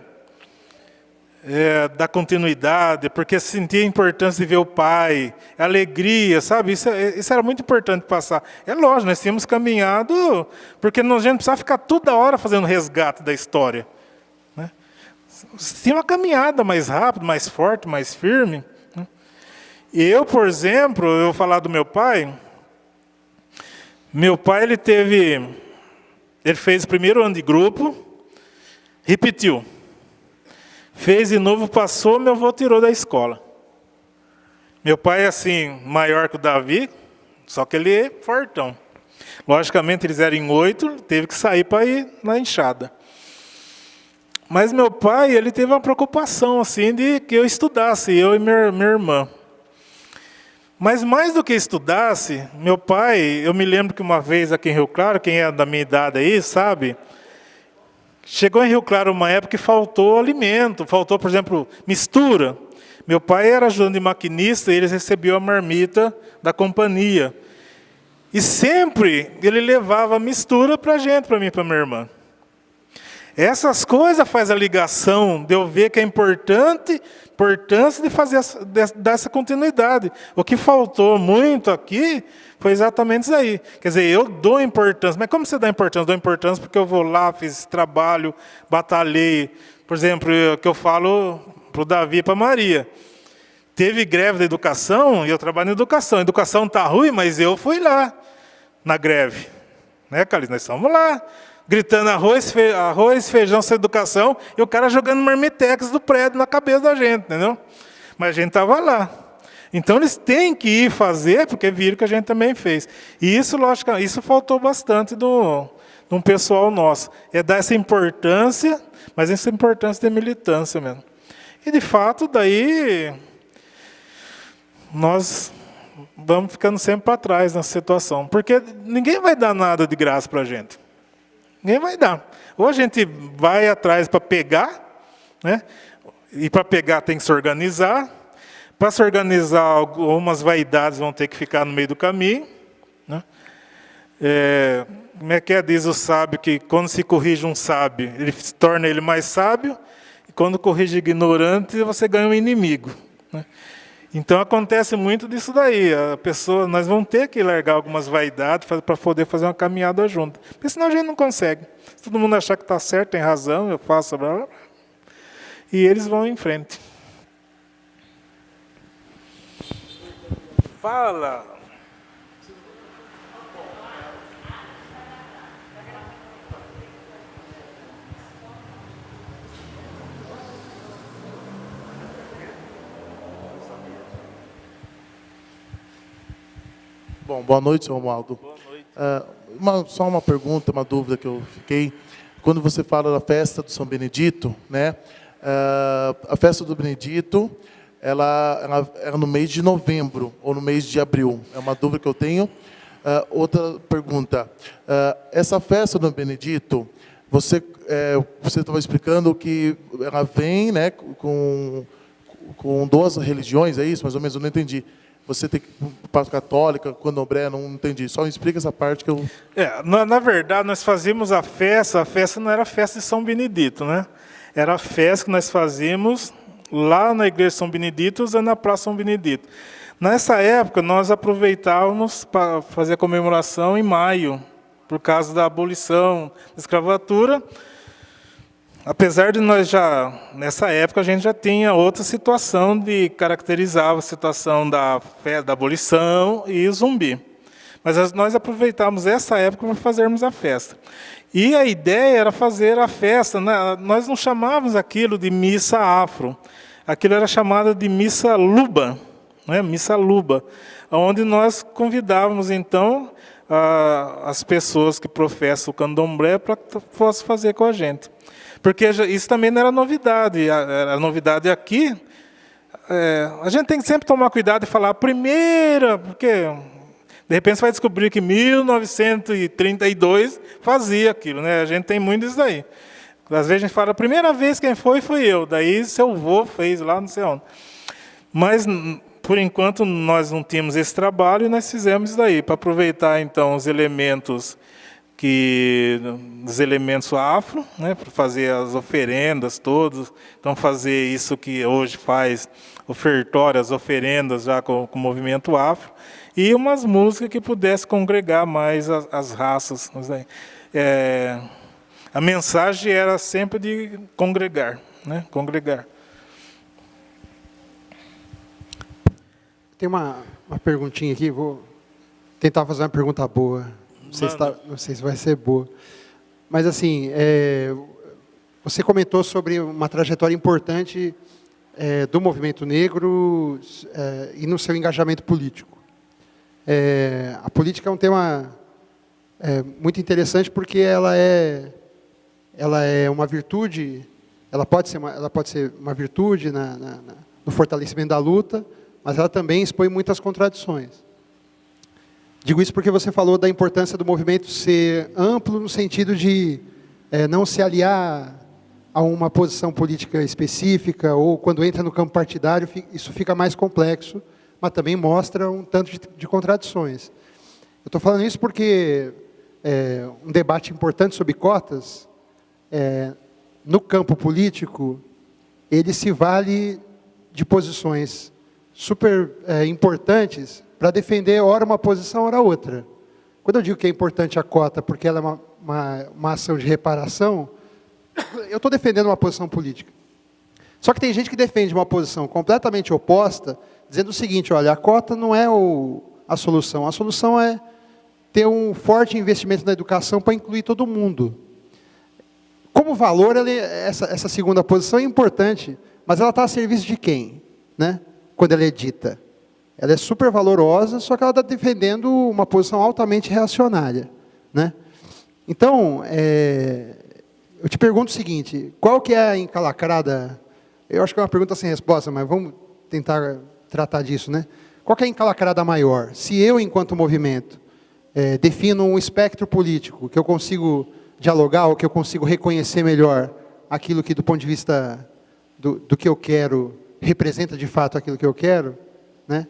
Speaker 2: da continuidade, porque sentir a importância de ver o pai, a alegria, sabe? Isso era muito importante passar. É lógico, nós tínhamos caminhado, porque a gente não precisava ficar toda hora fazendo resgate da história, né? Tinha uma caminhada mais rápida, mais forte, mais firme, né? Eu, por exemplo, eu vou falar do meu pai. Meu pai, ele fez o primeiro ano de grupo, repetiu. Fez de novo, passou, meu avô tirou da escola. Meu pai é assim, maior que o Davi, só que ele é fortão. Logicamente, eles eram em 8, teve que sair para ir na enxada. Mas meu pai, ele teve uma preocupação assim, de que eu estudasse, eu e minha irmã. Mas mais do que estudasse, meu pai, eu me lembro que uma vez aqui em Rio Claro, quem é da minha idade aí, sabe... Chegou em Rio Claro uma época que faltou alimento, faltou, por exemplo, mistura. Meu pai era ajudante de maquinista e eles recebiam a marmita da companhia. E sempre ele levava mistura para a gente, para mim e para minha irmã. Essas coisas fazem a ligação de eu ver que é importância de dar essa continuidade. O que faltou muito aqui foi exatamente isso aí. Quer dizer, eu dou importância. Mas como você dá importância? Eu dou importância porque eu vou lá, fiz trabalho, batalhei. Por exemplo, que eu falo para o Davi e para a Maria. Teve greve da educação e eu trabalho em educação. A educação está ruim, mas eu fui lá na greve. Né, Carlinhos? Nós estamos lá. Gritando arroz, feijão, sem educação, e o cara jogando marmitex do prédio na cabeça da gente, entendeu? Mas a gente estava lá. Então eles têm que ir fazer, porque viram que a gente também fez. E isso, lógico, isso faltou bastante de um pessoal nosso. É dar essa importância, mas essa importância de militância mesmo. E de fato, daí, nós vamos ficando sempre para trás nessa situação. Porque ninguém vai dar nada de graça para a gente. Ninguém vai dar. Ou a gente vai atrás para pegar, né? E para pegar tem que se organizar. Para se organizar, algumas vaidades vão ter que ficar no meio do caminho, né? Como é que diz o sábio que quando se corrige um sábio, ele torna ele mais sábio, e quando corrige ignorante, você ganha um inimigo, né? Então acontece muito disso daí. A pessoa, nós vamos ter que largar algumas vaidades para poder fazer uma caminhada junto. Porque senão a gente não consegue. Se todo mundo achar que está certo, tem razão, eu faço, blá, blá, e eles vão em frente. Fala.
Speaker 7: Bom, boa noite, Romualdo.
Speaker 2: Boa noite.
Speaker 7: Só uma pergunta, uma dúvida que eu fiquei. Quando você fala da festa do São Benedito, né? A festa do Benedito, ela é no mês de novembro ou no mês de abril? É uma dúvida que eu tenho. Outra pergunta. Essa festa do Benedito, você estava explicando que ela vem, né, com 2 religiões, é isso? Mais ou menos, eu não entendi. Você tem parte católica, candomblé, não entendi. Só me explica essa parte que eu...
Speaker 2: Na verdade, nós fazíamos a festa não era a festa de São Benedito, né? Era a festa que nós fazíamos lá na igreja de São Benedito, usando a Praça São Benedito. Nessa época, nós aproveitávamos para fazer a comemoração em maio, por causa da abolição da escravatura. Apesar de nós nessa época, a gente já tinha outra situação de caracterizar a situação da abolição e zumbi. Mas nós aproveitamos essa época para fazermos a festa. E a ideia era fazer a festa, né? Nós não chamávamos aquilo de missa afro, aquilo era chamado de missa luba, né? Missa luba, onde nós convidávamos, então, as pessoas que professam o candomblé para que fossem fazer com a gente. Porque isso também não era novidade. A novidade aqui, a gente tem que sempre tomar cuidado e falar a primeira, porque de repente você vai descobrir que 1932 fazia aquilo, né? A gente tem muito isso daí. Às vezes a gente fala, a primeira vez quem foi eu, daí seu avô fez lá, não sei onde. Mas, por enquanto, nós não tínhamos esse trabalho e nós fizemos isso daí, para aproveitar, então, os elementos afro, né, para fazer as oferendas todas, então fazer isso que hoje faz ofertório, as oferendas já com o movimento afro, e umas músicas que pudessem congregar mais as raças. A mensagem era sempre de congregar, né, congregar.
Speaker 8: Tem uma perguntinha aqui, vou tentar fazer uma pergunta boa. Não sei se vai ser boa. Mas, assim, você comentou sobre uma trajetória importante do movimento negro e no seu engajamento político. A política é um tema muito interessante porque ela é uma virtude, ela pode ser uma virtude no fortalecimento da luta, mas ela também expõe muitas contradições. Digo isso porque você falou da importância do movimento ser amplo no sentido de não se aliar a uma posição política específica, ou quando entra no campo partidário, isso fica mais complexo, mas também mostra um tanto de contradições. Eu estou falando isso porque um debate importante sobre cotas, no campo político, ele se vale de posições super importantes para defender, ora uma posição, ora outra. Quando eu digo que é importante a cota porque ela é uma ação de reparação, eu estou defendendo uma posição política. Só que tem gente que defende uma posição completamente oposta, dizendo o seguinte, olha, a cota não é a solução é ter um forte investimento na educação para incluir todo mundo. Como valor, essa segunda posição é importante, mas ela está a serviço de quem, né? Quando ela é dita. Ela é super valorosa, só que ela está defendendo uma posição altamente reacionária, né? Então, eu te pergunto o seguinte, qual que é a encalacrada? Eu acho que é uma pergunta sem resposta, mas vamos tentar tratar disso, né? qual que é a encalacrada maior? Se eu, enquanto movimento, defino um espectro político, que eu consigo dialogar, ou que eu consigo reconhecer melhor aquilo que, do ponto de vista do que eu quero, representa de fato aquilo que eu quero, né?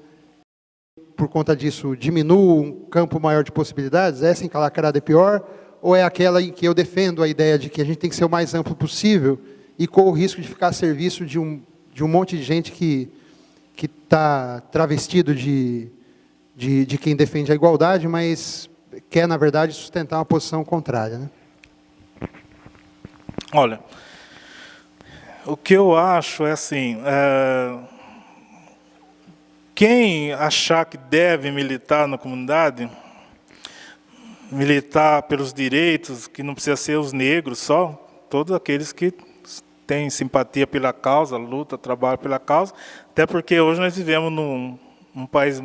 Speaker 8: Por conta disso, diminuo um campo maior de possibilidades, essa encalacrada é pior, ou é aquela em que eu defendo a ideia de que a gente tem que ser o mais amplo possível e corro o risco de ficar a serviço de um monte de gente que está travestido de quem defende a igualdade, mas quer, na verdade, sustentar uma posição contrária, né?
Speaker 2: Olha, o que eu acho é assim, quem achar que deve militar na comunidade, militar pelos direitos, que não precisa ser os negros só, todos aqueles que têm simpatia pela causa, luta, trabalham pela causa, até porque hoje nós vivemos num país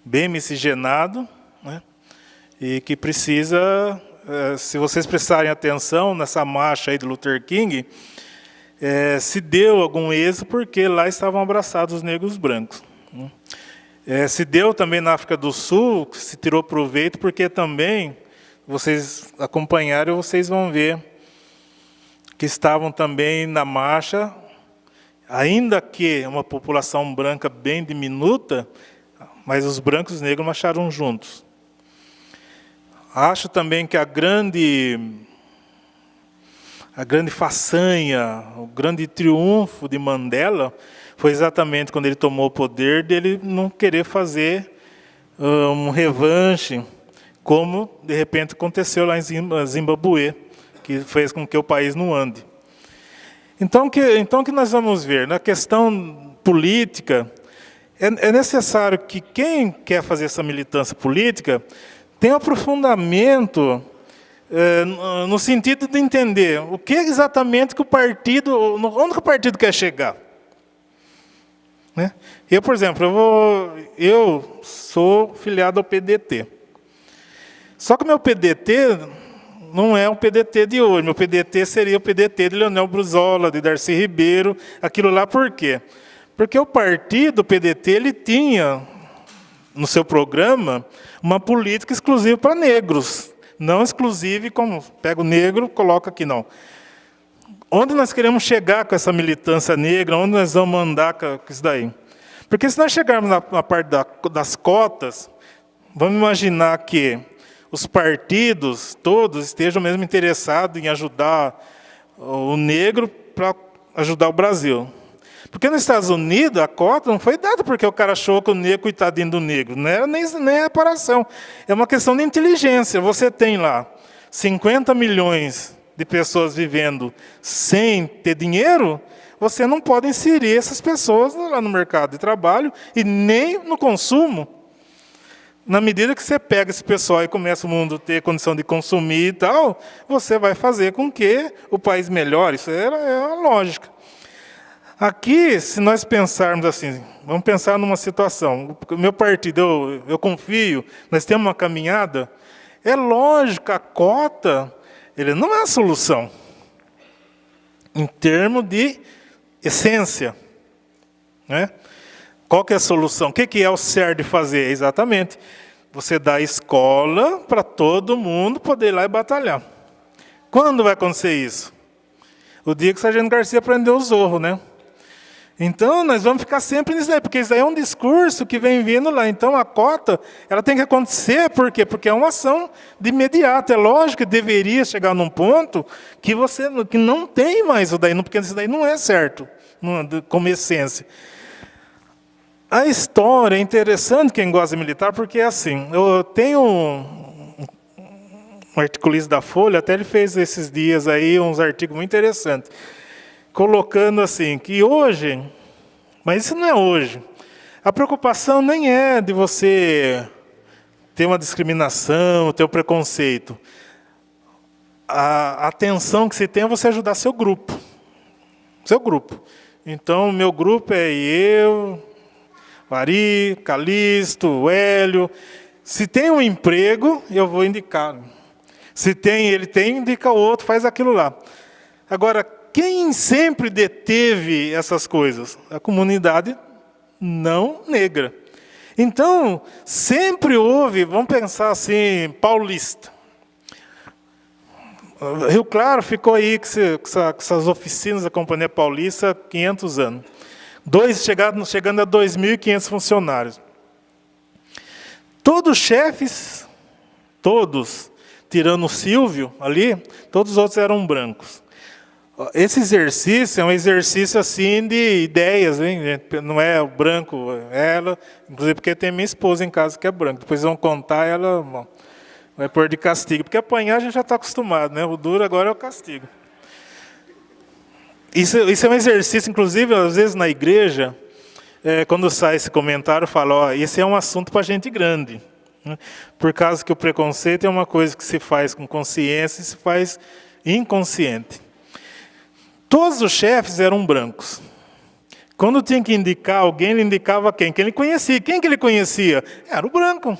Speaker 2: bem miscigenado, né, e que precisa, se vocês prestarem atenção nessa marcha aí do Luther King, se deu algum êxito porque lá estavam abraçados os negros brancos. Se deu também na África do Sul, se tirou proveito, porque também, vocês acompanharam, vocês vão ver que estavam também na marcha, ainda que uma população branca bem diminuta, mas os brancos e os negros marcharam juntos. Acho também que a grande façanha, o grande triunfo de Mandela foi exatamente quando ele tomou o poder, dele não querer fazer um revanche, como de repente aconteceu lá em Zimbabue, que fez com que o país não ande. Então, que nós vamos ver? Na questão política, é necessário que quem quer fazer essa militância política tenha um aprofundamento no sentido de entender o que exatamente que o partido, onde que o partido quer chegar. Né? Eu, por exemplo, eu sou filiado ao PDT. Só que o meu PDT não é um PDT de hoje. Meu PDT seria o PDT de Leonel Brizola, de Darcy Ribeiro, aquilo lá por quê? Porque o partido, o PDT, ele tinha no seu programa uma política exclusiva para negros. Não exclusiva como pega o negro, coloca aqui, não. Onde nós queremos chegar com essa militância negra? Onde nós vamos andar com isso daí? Porque se nós chegarmos na parte das cotas, vamos imaginar que os partidos todos estejam mesmo interessados em ajudar o negro para ajudar o Brasil. Porque nos Estados Unidos a cota não foi dada porque o cara achou que o negro, coitadinho do negro, não era nem reparação. É uma questão de inteligência. Você tem lá 50 milhões de pessoas vivendo sem ter dinheiro, você não pode inserir essas pessoas lá no mercado de trabalho e nem no consumo. Na medida que você pega esse pessoal e começa o mundo a ter condição de consumir e tal, você vai fazer com que o país melhore. Isso é a lógica. Aqui, se nós pensarmos assim, vamos pensar numa situação, o meu partido, eu confio, nós temos uma caminhada, é lógico, a cota, ele não é a solução, em termos de essência. Né? Qual que é a solução? O que é o certo de fazer? Exatamente, você dá escola para todo mundo poder ir lá e batalhar. Quando vai acontecer isso? O dia que o Sargento Garcia prendeu o Zorro, né? Então, nós vamos ficar sempre nisso daí, porque isso aí é um discurso que vem vindo lá. Então, a cota, ela tem que acontecer, por quê? Porque é uma ação de imediato. É lógico que deveria chegar num ponto que que não tem mais o daí, porque isso daí não é certo, como essência. A história é interessante, quem gosta de militar, porque é assim, eu tenho um articulista da Folha, até ele fez esses dias aí uns artigos muito interessantes, colocando assim, que hoje, mas isso não é hoje, a preocupação nem é de você ter uma discriminação, ter um preconceito. A atenção que se tem é você ajudar seu grupo. Seu grupo. Então, o meu grupo é eu, Ari, Calixto, o Hélio. Se tem um emprego, eu vou indicar. Se ele tem, indica o outro, faz aquilo lá. Agora, quem sempre deteve essas coisas? A comunidade não negra. Então, sempre houve, vamos pensar assim, paulista. Rio Claro ficou aí com essas oficinas da Companhia Paulista há 500 anos. Chegando a 2.500 funcionários. Todos os chefes, todos, tirando o Silvio ali, todos os outros eram brancos. Esse exercício é um exercício assim de ideias, hein? Não é o branco, é ela, inclusive porque tem minha esposa em casa que é branca. Depois vão contar, ela vai pôr de castigo. Porque apanhar a gente já está acostumado, né? O duro agora é o castigo. Isso é um exercício, inclusive, às vezes na igreja, quando sai esse comentário, fala, ó, esse é um assunto para gente grande. Né? Por causa que o preconceito é uma coisa que se faz com consciência e se faz inconsciente. Todos os chefes eram brancos. Quando tinha que indicar alguém, ele indicava quem? Quem ele conhecia. Quem que ele conhecia? Era o branco.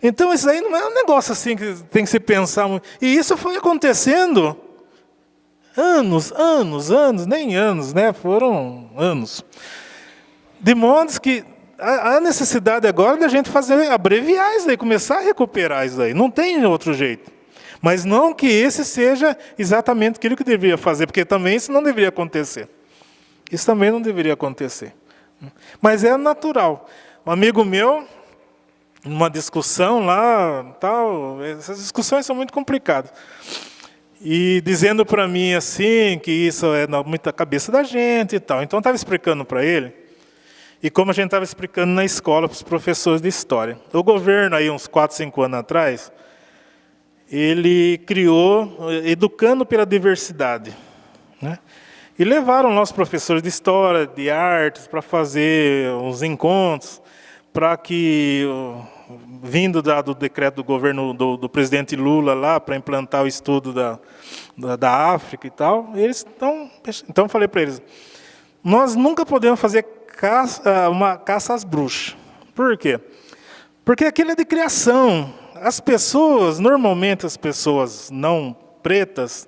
Speaker 2: Então, isso aí não é um negócio assim que tem que se pensar muito. E isso foi acontecendo anos, nem anos, né? Foram anos. De modo que a necessidade agora da gente abreviar isso aí, começar a recuperar isso aí. Não tem outro jeito. Mas não que esse seja exatamente aquilo que deveria fazer, porque também isso não deveria acontecer. Isso também não deveria acontecer. Mas é natural. Um amigo meu, numa discussão lá, tal, essas discussões são muito complicadas. E dizendo para mim assim, que isso é muita cabeça da gente e tal. Então eu estava explicando para ele, e como a gente estava explicando na escola para os professores de história. O governo, aí uns 4, 5 anos atrás, ele criou Educando pela Diversidade. Né? E levaram nossos professores de história, de artes, para fazer uns encontros, para que, vindo do decreto do governo do presidente Lula lá, para implantar o estudo da África e tal, então eu falei para eles, nós nunca podemos fazer uma caça às bruxas. Por quê? Porque aquilo é de criação. As pessoas, normalmente as pessoas não pretas,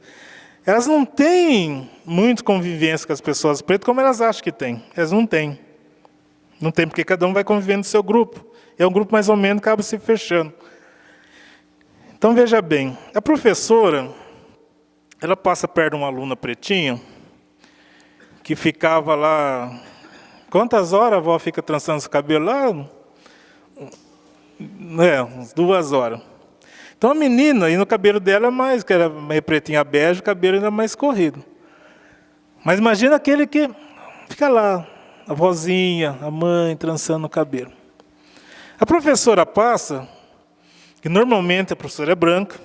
Speaker 2: elas não têm muito convivência com as pessoas pretas como elas acham que têm. Elas não têm. Não tem, porque cada um vai convivendo no seu grupo. É um grupo mais ou menos que acaba se fechando. Então, veja bem, a professora, ela passa perto de uma aluna pretinha, que ficava lá... Quantas horas a avó fica trançando os cabelos lá? Uns 2 horas. Então a menina, e no cabelo dela que era meio pretinha bege, o cabelo ainda mais corrido. Mas imagina aquele que fica lá, a vozinha, a mãe, trançando o cabelo. A professora passa, que normalmente a professora é branca,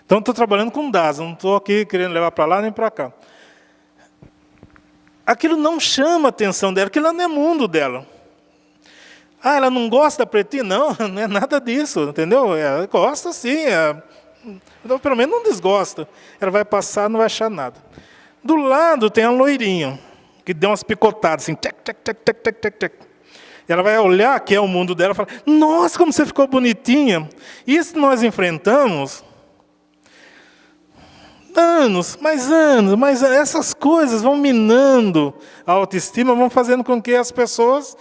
Speaker 2: então estou trabalhando com dados, não estou aqui querendo levar para lá nem para cá. Aquilo não chama a atenção dela, aquilo não é mundo dela. Ah, ela não gosta da pretinha? Não, não é nada disso, entendeu? Ela gosta sim, então, pelo menos não desgosta. Ela vai passar, não vai achar nada. Do lado tem a loirinha, que deu umas picotadas, assim, tchac, tchac, tchac, tchac, tchac, tchac, tchac. E ela vai olhar, que é o mundo dela, e falar, nossa, como você ficou bonitinha. Isso nós enfrentamos anos, mas essas coisas vão minando a autoestima, vão fazendo com que as pessoas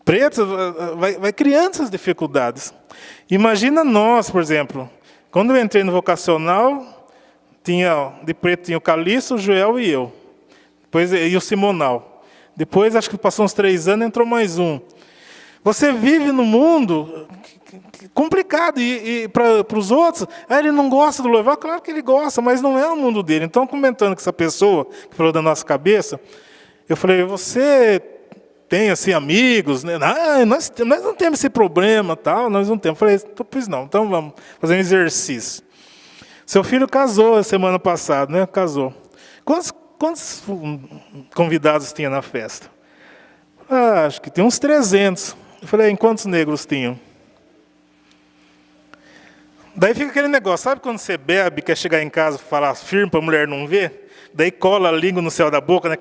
Speaker 2: pretas vai criando essas dificuldades. Imagina nós, por exemplo, quando eu entrei no vocacional, de preto tinha o Calixto, o Joel e eu. Depois, e o Simonal. Depois, acho que passou uns 3 anos, entrou mais um. Você vive num mundo complicado. E para os outros, ele não gosta do louvor. Claro que ele gosta, mas não é o mundo dele. Então, comentando com essa pessoa que falou da nossa cabeça, eu falei, você tem assim, amigos? Né? Nós não temos esse problema, tal, nós não temos. Eu falei, pois não, então vamos fazer um exercício. Seu filho casou semana passada, né? Casou. Quantos convidados tinha na festa? Acho que tem uns 300. Eu falei, em quantos negros tinham? Daí fica aquele negócio, sabe quando você bebe, quer chegar em casa e falar firme para a mulher não ver? Daí cola a língua no céu da boca, né?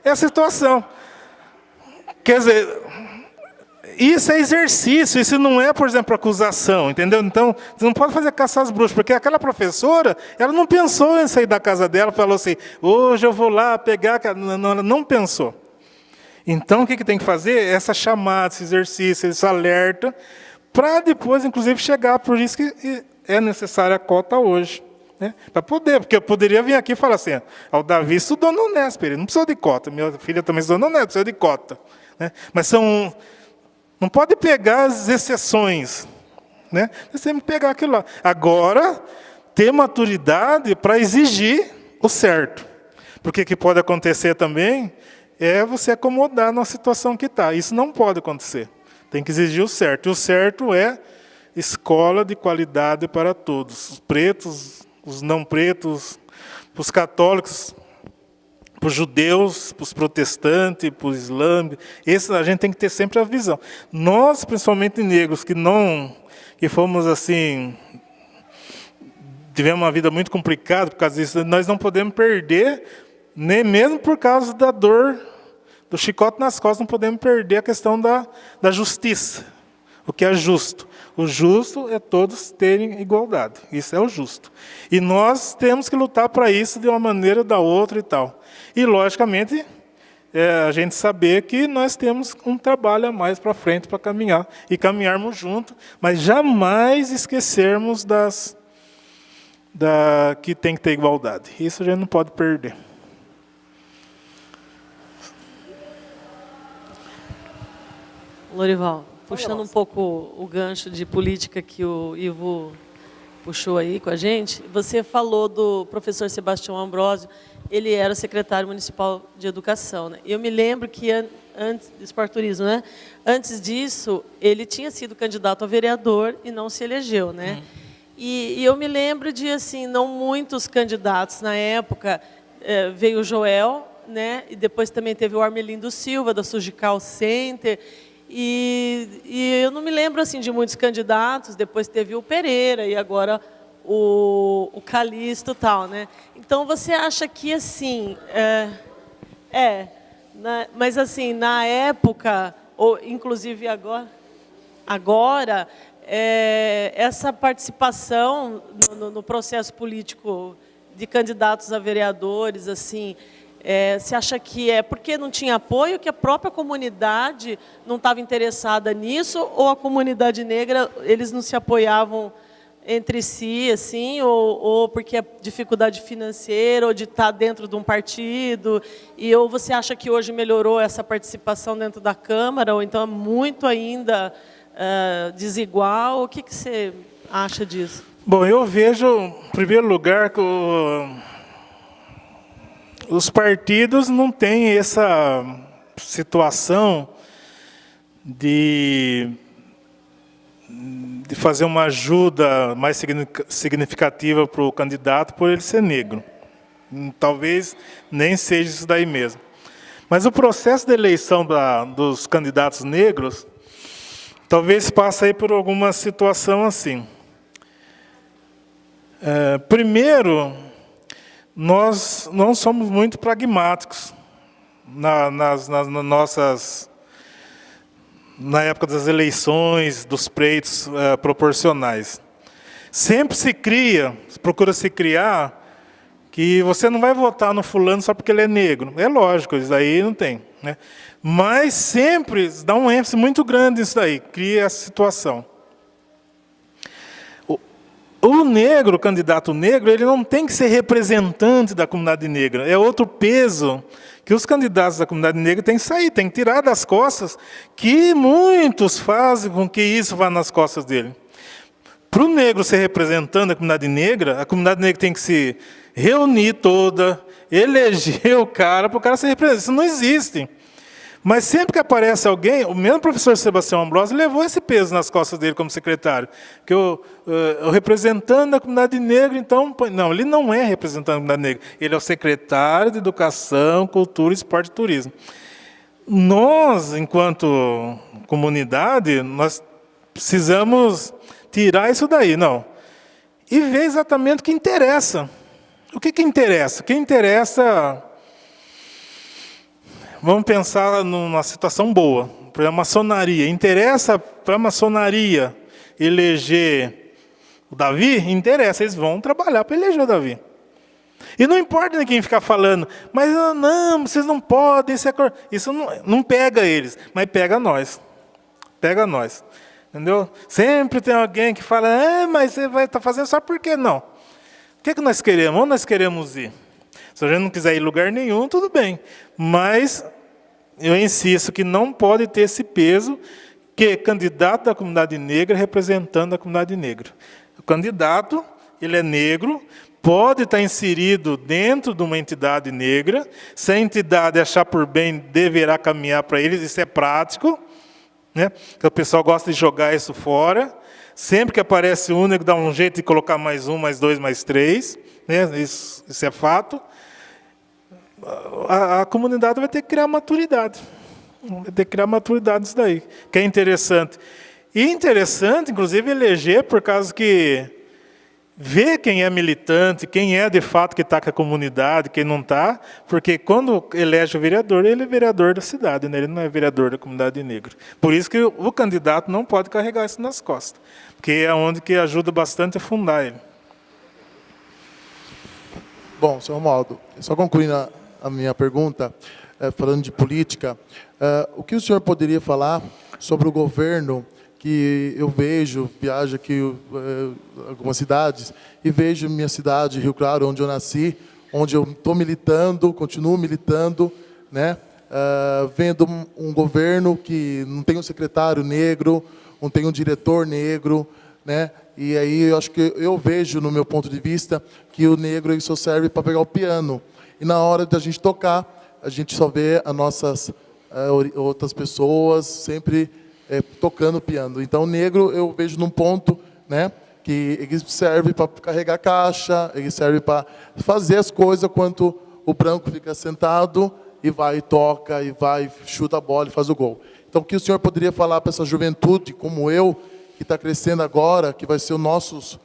Speaker 2: É a situação. Quer dizer, isso é exercício, isso não é, por exemplo, acusação, entendeu? Então, você não pode fazer caça às bruxas, porque aquela professora, ela não pensou em sair da casa dela, falou assim, hoje eu vou lá pegar... Não, ela não pensou. Então, o que tem que fazer? Essa chamada, esse exercício, esse alerta, para depois, inclusive, chegar. Por isso que é necessária a cota hoje. Né? Para poder, porque eu poderia vir aqui e falar assim, o Davi estudou no Unesp, ele não precisou de cota, minha filha também estudou no Unesp, precisa de cota. Né? Mas não pode pegar as exceções. Né? Você tem que pegar aquilo lá. Agora, ter maturidade para exigir o certo. Porque o que pode acontecer também é você acomodar na situação que está. Isso não pode acontecer. Tem que exigir o certo. E o certo é escola de qualidade para todos. Os pretos, os não pretos, os católicos, para os judeus, para os protestantes, para o islâmico. Isso a gente tem que ter sempre a visão. Nós, principalmente negros, que fomos assim, tivemos uma vida muito complicada por causa disso, nós não podemos perder, nem mesmo por causa da dor, do chicote nas costas, não podemos perder a questão da justiça, o que é justo. O justo é todos terem igualdade, isso é o justo. E nós temos que lutar para isso de uma maneira ou da outra e tal. E, logicamente, a gente saber que nós temos um trabalho a mais para frente para caminhar, e caminharmos juntos, mas jamais esquecermos que tem que ter igualdade. Isso a gente não pode perder.
Speaker 9: Lorival, puxando um pouco o gancho de política que o Ivo puxou aí com a gente, você falou do professor Sebastião Ambrosio, ele era o secretário municipal de educação. Né? Eu me lembro que, antes de esporte turismo, né? Antes disso, ele tinha sido candidato a vereador e não se elegeu. Né? E eu me lembro de, assim, não muitos candidatos na época, veio o Joel, né? E depois também teve o Armelindo Silva, da Sugical Center. E eu não me lembro assim de muitos candidatos, depois teve o Pereira e agora o Calixto e tal, né? Então, você acha que, assim, mas assim, na época, ou inclusive agora essa participação no processo político de candidatos a vereadores, assim, você acha que é porque não tinha apoio, que a própria comunidade não estava interessada nisso, ou a comunidade negra, eles não se apoiavam entre si, assim, ou porque é dificuldade financeira, ou de estar dentro de um partido, ou você acha que hoje melhorou essa participação dentro da Câmara, ou então é muito ainda desigual? O que você acha disso?
Speaker 2: Bom, eu vejo, em primeiro lugar, que os partidos não têm essa situação de fazer uma ajuda mais significativa para o candidato por ele ser negro. Talvez nem seja isso daí mesmo. Mas o processo de eleição dos candidatos negros talvez passe aí por alguma situação assim. Primeiro, nós não somos muito pragmáticos na época das eleições, dos pleitos proporcionais. Sempre procura se criar que você não vai votar no fulano só porque ele é negro. É lógico, isso aí não tem. Né? Mas sempre dá um ênfase muito grande nisso daí, cria essa situação. O negro, o candidato negro, ele não tem que ser representante da comunidade negra. É outro peso que os candidatos da comunidade negra têm que sair, têm que tirar das costas, que muitos fazem com que isso vá nas costas dele. Para o negro ser representante da comunidade negra tem que se reunir toda, eleger o cara, para o cara ser representante. Isso não existe. Mas sempre que aparece alguém, o mesmo professor Sebastião Ambrosio levou esse peso nas costas dele como secretário. Que o representante da comunidade negra, então... Não, ele não é representante da comunidade negra. Ele é o secretário de Educação, Cultura, Esporte e Turismo. Nós, enquanto comunidade, nós precisamos tirar isso daí, não. E ver exatamente o que interessa. O que interessa? O que interessa... Vamos pensar numa situação boa. Para a maçonaria. Interessa para a maçonaria eleger o Davi? Interessa. Eles vão trabalhar para eleger o Davi. E não importa ninguém ficar falando, mas não, vocês não podem, isso não pega eles, mas pega nós. Pega nós. Entendeu? Sempre tem alguém que fala, mas você vai estar fazendo só por que não? O que nós queremos? Onde nós queremos ir? Se a gente não quiser ir em lugar nenhum, tudo bem. Mas eu insisto que não pode ter esse peso que candidato da comunidade negra representando a comunidade negra. O candidato, ele é negro, pode estar inserido dentro de uma entidade negra, se a entidade achar por bem, deverá caminhar para eles, isso é prático, né? Porque o pessoal gosta de jogar isso fora. Sempre que aparece um, dá um jeito de colocar mais um, mais dois, mais três, né? Isso é fato. A comunidade vai ter que criar maturidade. Vai ter que criar maturidade nisso daí, que é interessante. E interessante, inclusive, eleger por causa que ver quem é militante, quem é de fato que está com a comunidade, quem não está, porque quando elege o vereador, ele é vereador da cidade, né? Ele não é vereador da comunidade negra. Por isso que o candidato não pode carregar isso nas costas, porque é onde que ajuda bastante a fundar ele.
Speaker 7: Bom, senhor Romualdo, só concluindo a minha pergunta, falando de política, o que o senhor poderia falar sobre o governo que eu vejo, viajo aqui algumas cidades, e vejo minha cidade, Rio Claro, onde eu nasci, onde eu estou militando, continuo militando, né? Vendo um governo que não tem um secretário negro, não tem um diretor negro, né? E aí eu acho que eu vejo, no meu ponto de vista, que o negro ele só serve para pegar o piano. E na hora da gente tocar, a gente só vê as nossas outras pessoas sempre tocando piano. Então, o negro eu vejo num ponto, né, que ele serve para carregar caixa, ele serve para fazer as coisas, enquanto o branco fica sentado e vai e toca, e vai, chuta a bola e faz o gol. Então, o que o senhor poderia falar para essa juventude, como eu, que está crescendo agora, que vai ser o nosso,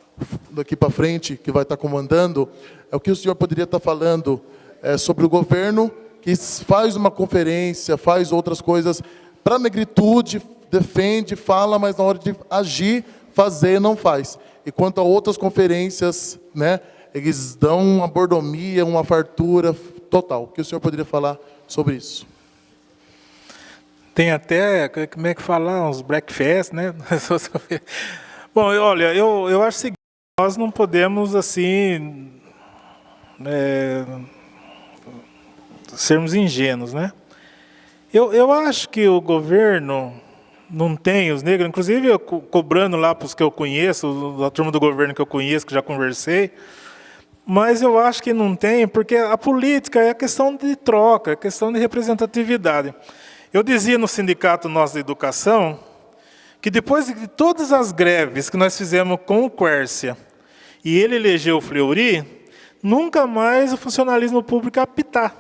Speaker 7: daqui para frente, que vai estar comandando, o que o senhor poderia estar falando sobre o governo, que faz uma conferência, faz outras coisas para a negritude, defende, fala, mas na hora de agir, fazer, não faz. E quanto a outras conferências, né, eles dão uma mordomia, uma fartura total. O que o senhor poderia falar sobre isso?
Speaker 2: Tem até, como é que fala, uns breakfast, né? Bom, olha, eu acho o seguinte, nós não podemos, assim, sermos ingênuos, né? Eu acho que o governo não tem os negros, inclusive eu cobrando lá para os que eu conheço, a turma do governo que eu conheço, que já conversei, mas eu acho que não tem, porque a política é questão de troca, é questão de representatividade. Eu dizia no sindicato nosso de educação, que depois de todas as greves que nós fizemos com o Quércia, e ele elegeu o Fleury, nunca mais o funcionalismo público ia apitar.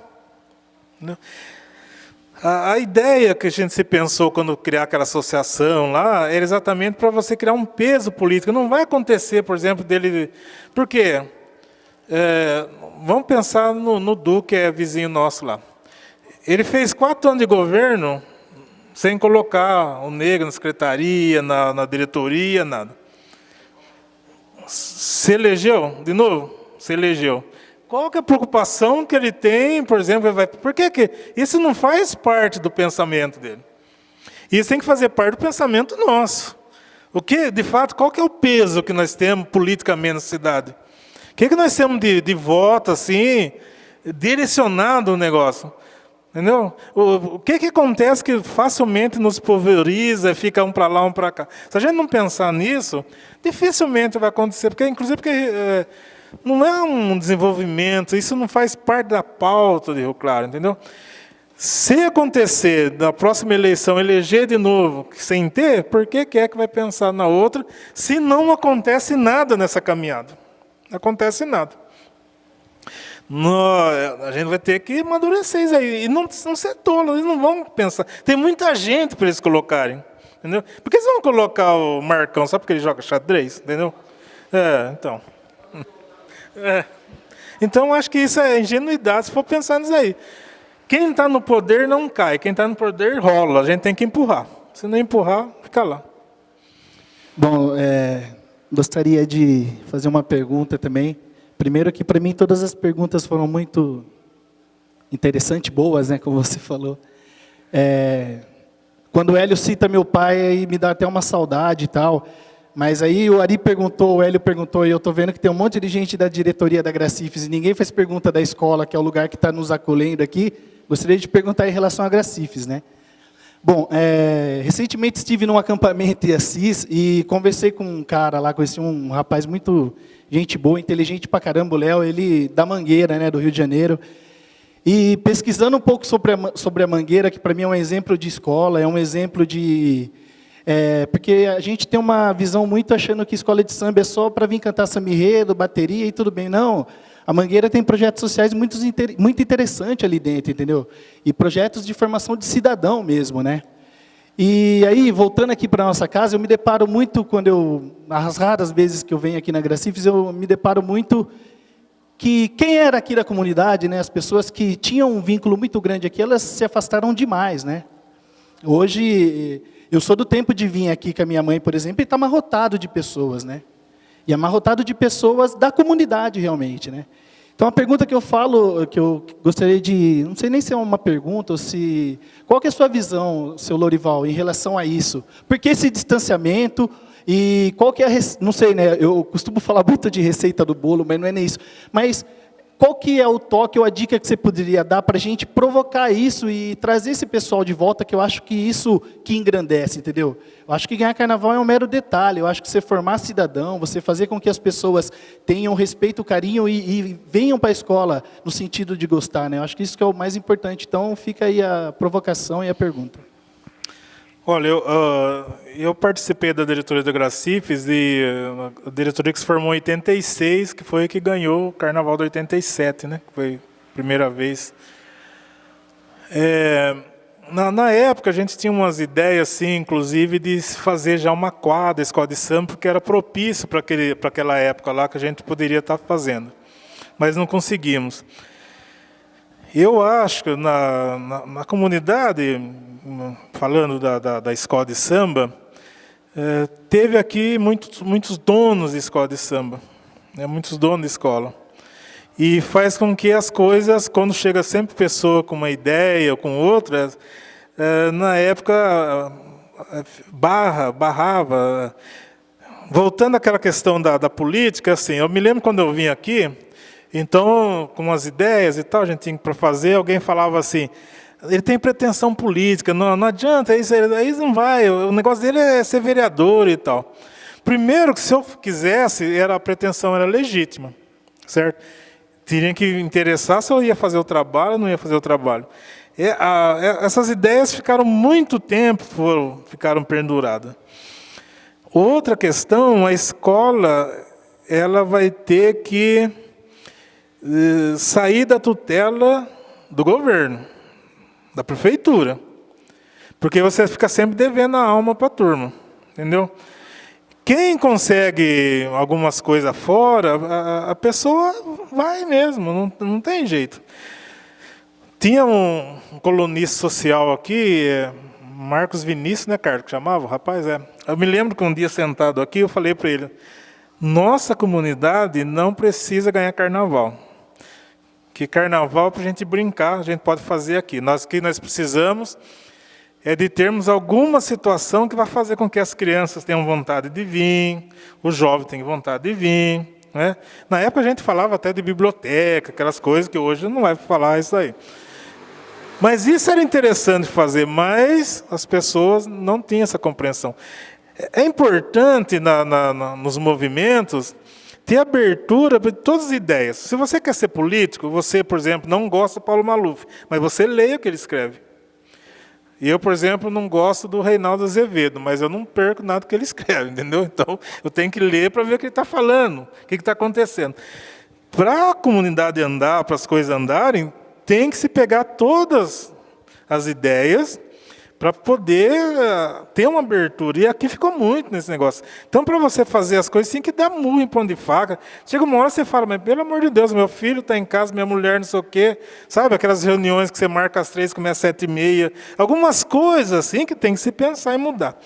Speaker 2: A ideia que a gente se pensou quando criar aquela associação lá, era exatamente para você criar um peso político. Não vai acontecer, por exemplo, dele... Por quê? Vamos pensar no Duque, que é vizinho nosso lá. Ele fez 4 anos de governo sem colocar o negro na secretaria, na diretoria, nada. Se elegeu, de novo, se elegeu. Qual que é a preocupação que ele tem, por exemplo, por que isso não faz parte do pensamento dele? Isso tem que fazer parte do pensamento nosso. O que, de fato, qual que é o peso que nós temos politicamente na cidade? O que nós temos de voto, assim, direcionado o negócio? Entendeu? O que acontece que facilmente nos pulveriza, fica um para lá, um para cá? Se a gente não pensar nisso, dificilmente vai acontecer, porque não é um desenvolvimento, isso não faz parte da pauta de Rio Claro, entendeu? Se acontecer, na próxima eleição, eleger de novo, sem ter, por que é que vai pensar na outra, se não acontece nada nessa caminhada? Não acontece nada. A gente vai ter que amadurecer isso aí. E não ser tolo, eles não vão pensar. Tem muita gente para eles colocarem. Entendeu? Por que eles vão colocar o Marcão só porque ele joga xadrez? Entendeu? Então. Então, acho que isso é ingenuidade, se for pensar nisso aí. Quem está no poder não cai, quem está no poder rola. A gente tem que empurrar. Se não empurrar, fica lá.
Speaker 10: Bom, gostaria de fazer uma pergunta também, Primeiro que, para mim, todas as perguntas foram muito interessantes, boas, né, como você falou. Quando o Hélio cita meu pai, aí me dá até uma saudade e tal. Mas aí o Ari perguntou, o Hélio perguntou, e eu estou vendo que tem um monte de gente da diretoria da Gracifes, e ninguém faz pergunta da escola, que é o lugar que está nos acolhendo aqui. Gostaria de perguntar em relação a Gracifes, né? Bom, recentemente estive num acampamento em Assis e conversei com um cara lá, conheci um rapaz muito gente boa, inteligente pra caramba, o Léo, ele da Mangueira, né, do Rio de Janeiro. E pesquisando um pouco sobre a Mangueira, que para mim é um exemplo de escola, é um exemplo de... porque a gente tem uma visão muito achando que escola de samba é só para vir cantar samba-enredo, bateria e tudo bem. Não, a Mangueira tem projetos sociais muito interessantes ali dentro, entendeu? E projetos de formação de cidadão mesmo, né? E aí, voltando aqui para a nossa casa, eu me deparo muito, as raras vezes que eu venho aqui na Gracifes, eu me deparo muito que quem era aqui da comunidade, né, as pessoas que tinham um vínculo muito grande aqui, elas se afastaram demais, né? Hoje, eu sou do tempo de vir aqui com a minha mãe, por exemplo, e está amarrotado de pessoas, né? E amarrotado de pessoas da comunidade, realmente, né? Então, a pergunta que eu falo, que eu gostaria de... Não sei nem se é uma pergunta ou se... Qual que é a sua visão, seu Lorival, em relação a isso? Por que esse distanciamento? E qual que é a... Não sei, né? Eu costumo falar muito de receita do bolo, mas não é nem isso. Mas qual que é o toque ou a dica que você poderia dar para a gente provocar isso e trazer esse pessoal de volta, que eu acho que isso que engrandece, entendeu? Eu acho que ganhar carnaval é um mero detalhe. Eu acho que você formar cidadão, você fazer com que as pessoas tenham respeito, carinho e venham para a escola no sentido de gostar, né? Eu acho que isso que é o mais importante. Então, fica aí a provocação e a pergunta.
Speaker 2: Olha, eu participei da diretoria da Gracifes, e a diretoria que se formou em 86, que foi a que ganhou o Carnaval de 87, né? Que foi a primeira vez. Na época, a gente tinha umas ideias, assim, inclusive, de se fazer já uma quadra, escola de samba, porque era propício para aquela época lá que a gente poderia estar fazendo. Mas não conseguimos. Eu acho que na comunidade, falando da escola de samba, teve aqui muitos donos de escola de samba, né, muitos donos de escola. E faz com que as coisas, quando chega sempre pessoa com uma ideia ou com outra, na época barrava. Voltando àquela questão da política, assim, eu me lembro quando eu vim aqui, então, com as ideias e tal, a gente tinha para fazer, alguém falava assim, ele tem pretensão política, não adianta, isso aí não vai, o negócio dele é ser vereador e tal. Primeiro, que se eu quisesse, a pretensão era legítima, certo? Teria que interessar se eu ia fazer o trabalho ou não ia fazer o trabalho. Essas ideias ficaram muito tempo, ficaram penduradas. Outra questão, a escola, ela vai ter que sair da tutela do governo, da prefeitura, porque você fica sempre devendo a alma para a turma, entendeu? Quem consegue algumas coisas fora, a pessoa vai mesmo, não tem jeito. Tinha um colunista social aqui, Marcos Vinícius, né, Carlos, que chamava, o rapaz, Eu me lembro que um dia sentado aqui, eu falei para ele, nossa comunidade não precisa ganhar carnaval. Que carnaval para a gente brincar, a gente pode fazer aqui. O que nós precisamos é de termos alguma situação que vai fazer com que as crianças tenham vontade de vir, os jovens tenham vontade de vir, né? Na época a gente falava até de biblioteca, aquelas coisas que hoje não vai falar isso aí. Mas isso era interessante fazer, mas as pessoas não tinham essa compreensão. É importante nos movimentos ter abertura para todas as ideias. Se você quer ser político, você, por exemplo, não gosta do Paulo Maluf, mas você leia o que ele escreve. E eu, por exemplo, não gosto do Reinaldo Azevedo, mas eu não perco nada que ele escreve, entendeu? Então, eu tenho que ler para ver o que ele está falando, o que está acontecendo. Para a comunidade andar, para as coisas andarem, tem que se pegar todas as ideias para poder ter uma abertura. E aqui ficou muito nesse negócio. Então, para você fazer as coisas, tem que dar murro em pão de faca. Chega uma hora você fala, mas pelo amor de Deus, meu filho está em casa, minha mulher não sei o quê. Sabe, aquelas reuniões que você marca às 3, começa às 7h30. Algumas coisas assim que tem que se pensar e mudar.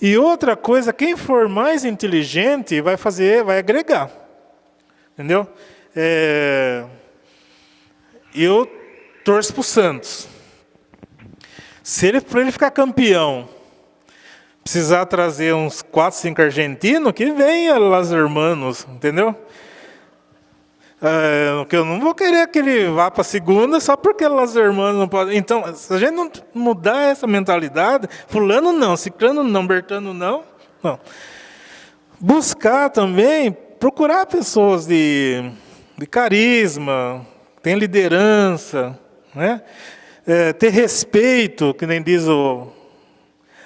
Speaker 2: E outra coisa, quem for mais inteligente vai agregar. entendeu? Eu torço para o Santos. Para ele ficar campeão, precisar trazer uns 4, 5 argentinos, que venha Los Hermanos, entendeu? Que eu não vou querer que ele vá para a segunda só porque Los Hermanos não pode. Então, se a gente não mudar essa mentalidade, fulano não, ciclano não, bertano não. Buscar também, procurar pessoas de carisma, tem liderança, né? Ter respeito, que nem diz o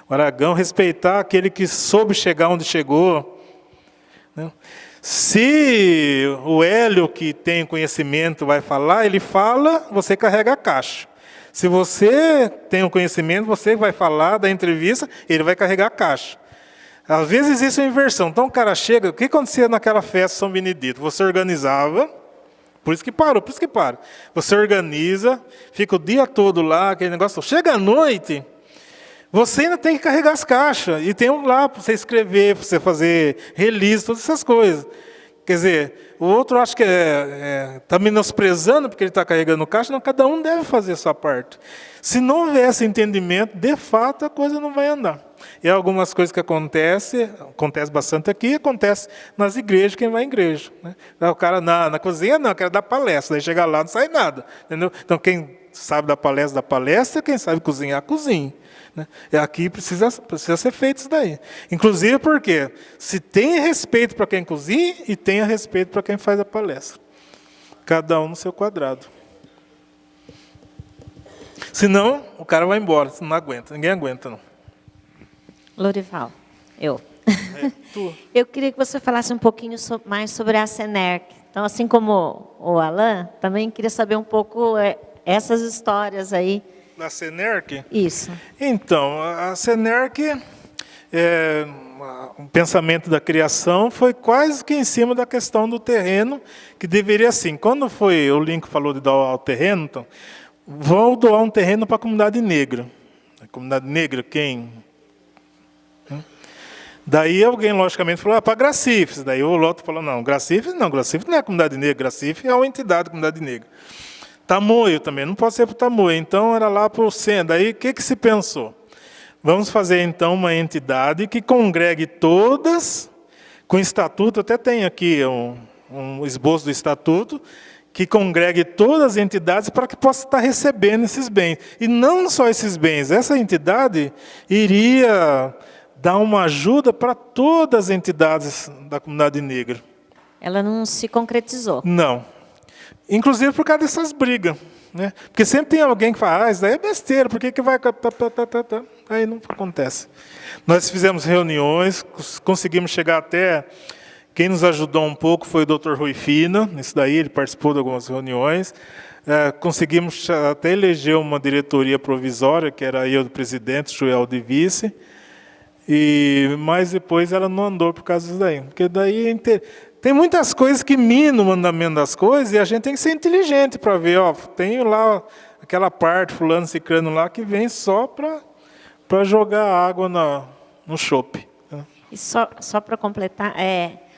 Speaker 2: Aragão, respeitar aquele que soube chegar onde chegou, né? Se o Hélio, que tem conhecimento, vai falar, ele fala, você carrega a caixa. Se você tem o conhecimento, você vai falar da entrevista, ele vai carregar a caixa. Às vezes existe uma inversão. Então o cara chega, o que acontecia naquela festa São Benedito? Você organizava, por isso que para. Você organiza, fica o dia todo lá, aquele negócio. Chega à noite, você ainda tem que carregar as caixas. E tem um lá para você escrever, para você fazer release, todas essas coisas. Quer dizer, o outro acha que está menosprezando porque ele está carregando caixa. Não, cada um deve fazer a sua parte. Se não houver esse entendimento, de fato a coisa não vai andar. E algumas coisas que acontece bastante aqui, acontece nas igrejas, quem vai em igreja, né? O cara na cozinha, não, quer dar palestra, daí chega lá, não sai nada, entendeu? Então, quem sabe da palestra, quem sabe cozinhar, cozinha, né? E aqui precisa ser feito isso daí. Inclusive porque se tem respeito para quem cozinha e tenha respeito para quem faz a palestra. Cada um no seu quadrado. Senão, o cara vai embora, não aguenta, ninguém aguenta, não.
Speaker 1: Lorival, eu queria que você falasse um pouquinho mais sobre a Senerc. Então, assim como o Alain, também queria saber um pouco essas histórias aí.
Speaker 2: Da Senerc?
Speaker 1: Isso.
Speaker 2: Então, a Senerc, o pensamento da criação foi quase que em cima da questão do terreno, que deveria assim, quando foi o Lincoln falou de doar o terreno, então, vou doar um terreno para a comunidade negra. A comunidade negra, quem... Daí alguém, logicamente, falou, para Gracifes. Daí o Loto falou, não, Gracifes não é a comunidade negra, Gracifes é uma entidade da comunidade negra. Tamoio também, não pode ser para o Tamoio, então era lá para o centro. Daí o que se pensou? Vamos fazer então uma entidade que congregue todas, com estatuto, até tem aqui um esboço do estatuto, que congregue todas as entidades para que possa estar recebendo esses bens. E não só esses bens, essa entidade iria dar uma ajuda para todas as entidades da comunidade negra.
Speaker 1: Ela não se concretizou?
Speaker 2: Não. Inclusive por causa dessas brigas, né? Porque sempre tem alguém que fala, isso daí é besteira, por que vai... Aí não acontece. Nós fizemos reuniões, conseguimos chegar até... Quem nos ajudou um pouco foi o Dr. Rui Fina, isso daí, ele participou de algumas reuniões. Conseguimos até eleger uma diretoria provisória, que era eu do presidente, Joel de vice, mas depois ela não andou por causa disso daí. Porque daí tem muitas coisas que minam o andamento das coisas e a gente tem que ser inteligente para ver, tem lá aquela parte, fulano, ciclano lá, que vem só para jogar água no chope.
Speaker 1: E só para completar,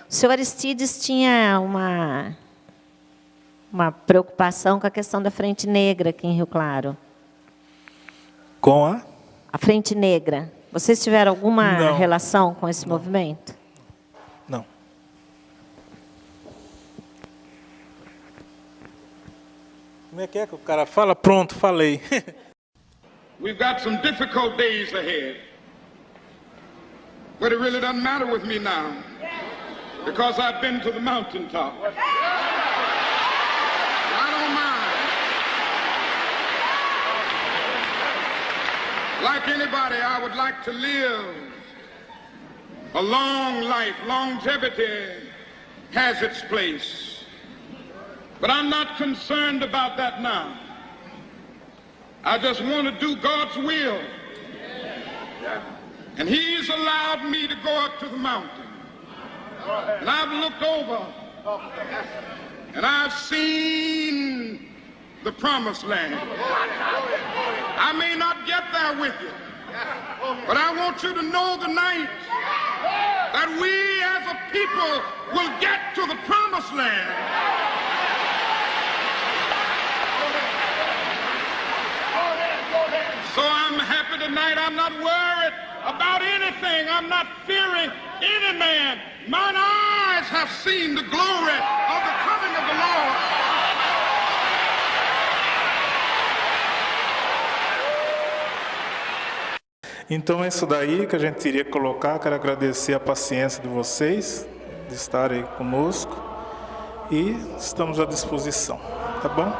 Speaker 1: o senhor Aristides tinha uma preocupação com a questão da Frente Negra aqui em Rio Claro.
Speaker 2: Com a?
Speaker 1: A Frente Negra. Vocês tiveram alguma relação com esse movimento?
Speaker 2: Não. Como é que o cara fala? Pronto, falei.
Speaker 4: We've got some difficult days ahead. But it really doesn't matter with me now. Because I've been to the mountaintop. I don't mind. Like anybody, I would like to live a long life. Longevity has its place. But I'm not concerned about that now. I just want to do God's will. And He's allowed me to go up to the mountain. And I've looked over, and I've seen the promised land. I may not get there with you, but I want you to know tonight that we as a people will get to the promised promised land. So I'm happy tonight. I'm not worried about anything. I'm not fearing any man. Mine eyes have seen the glory of the coming of the Lord.
Speaker 2: Então é isso daí que a gente iria colocar. Quero agradecer a paciência de vocês, de estarem conosco, e estamos à disposição, tá bom?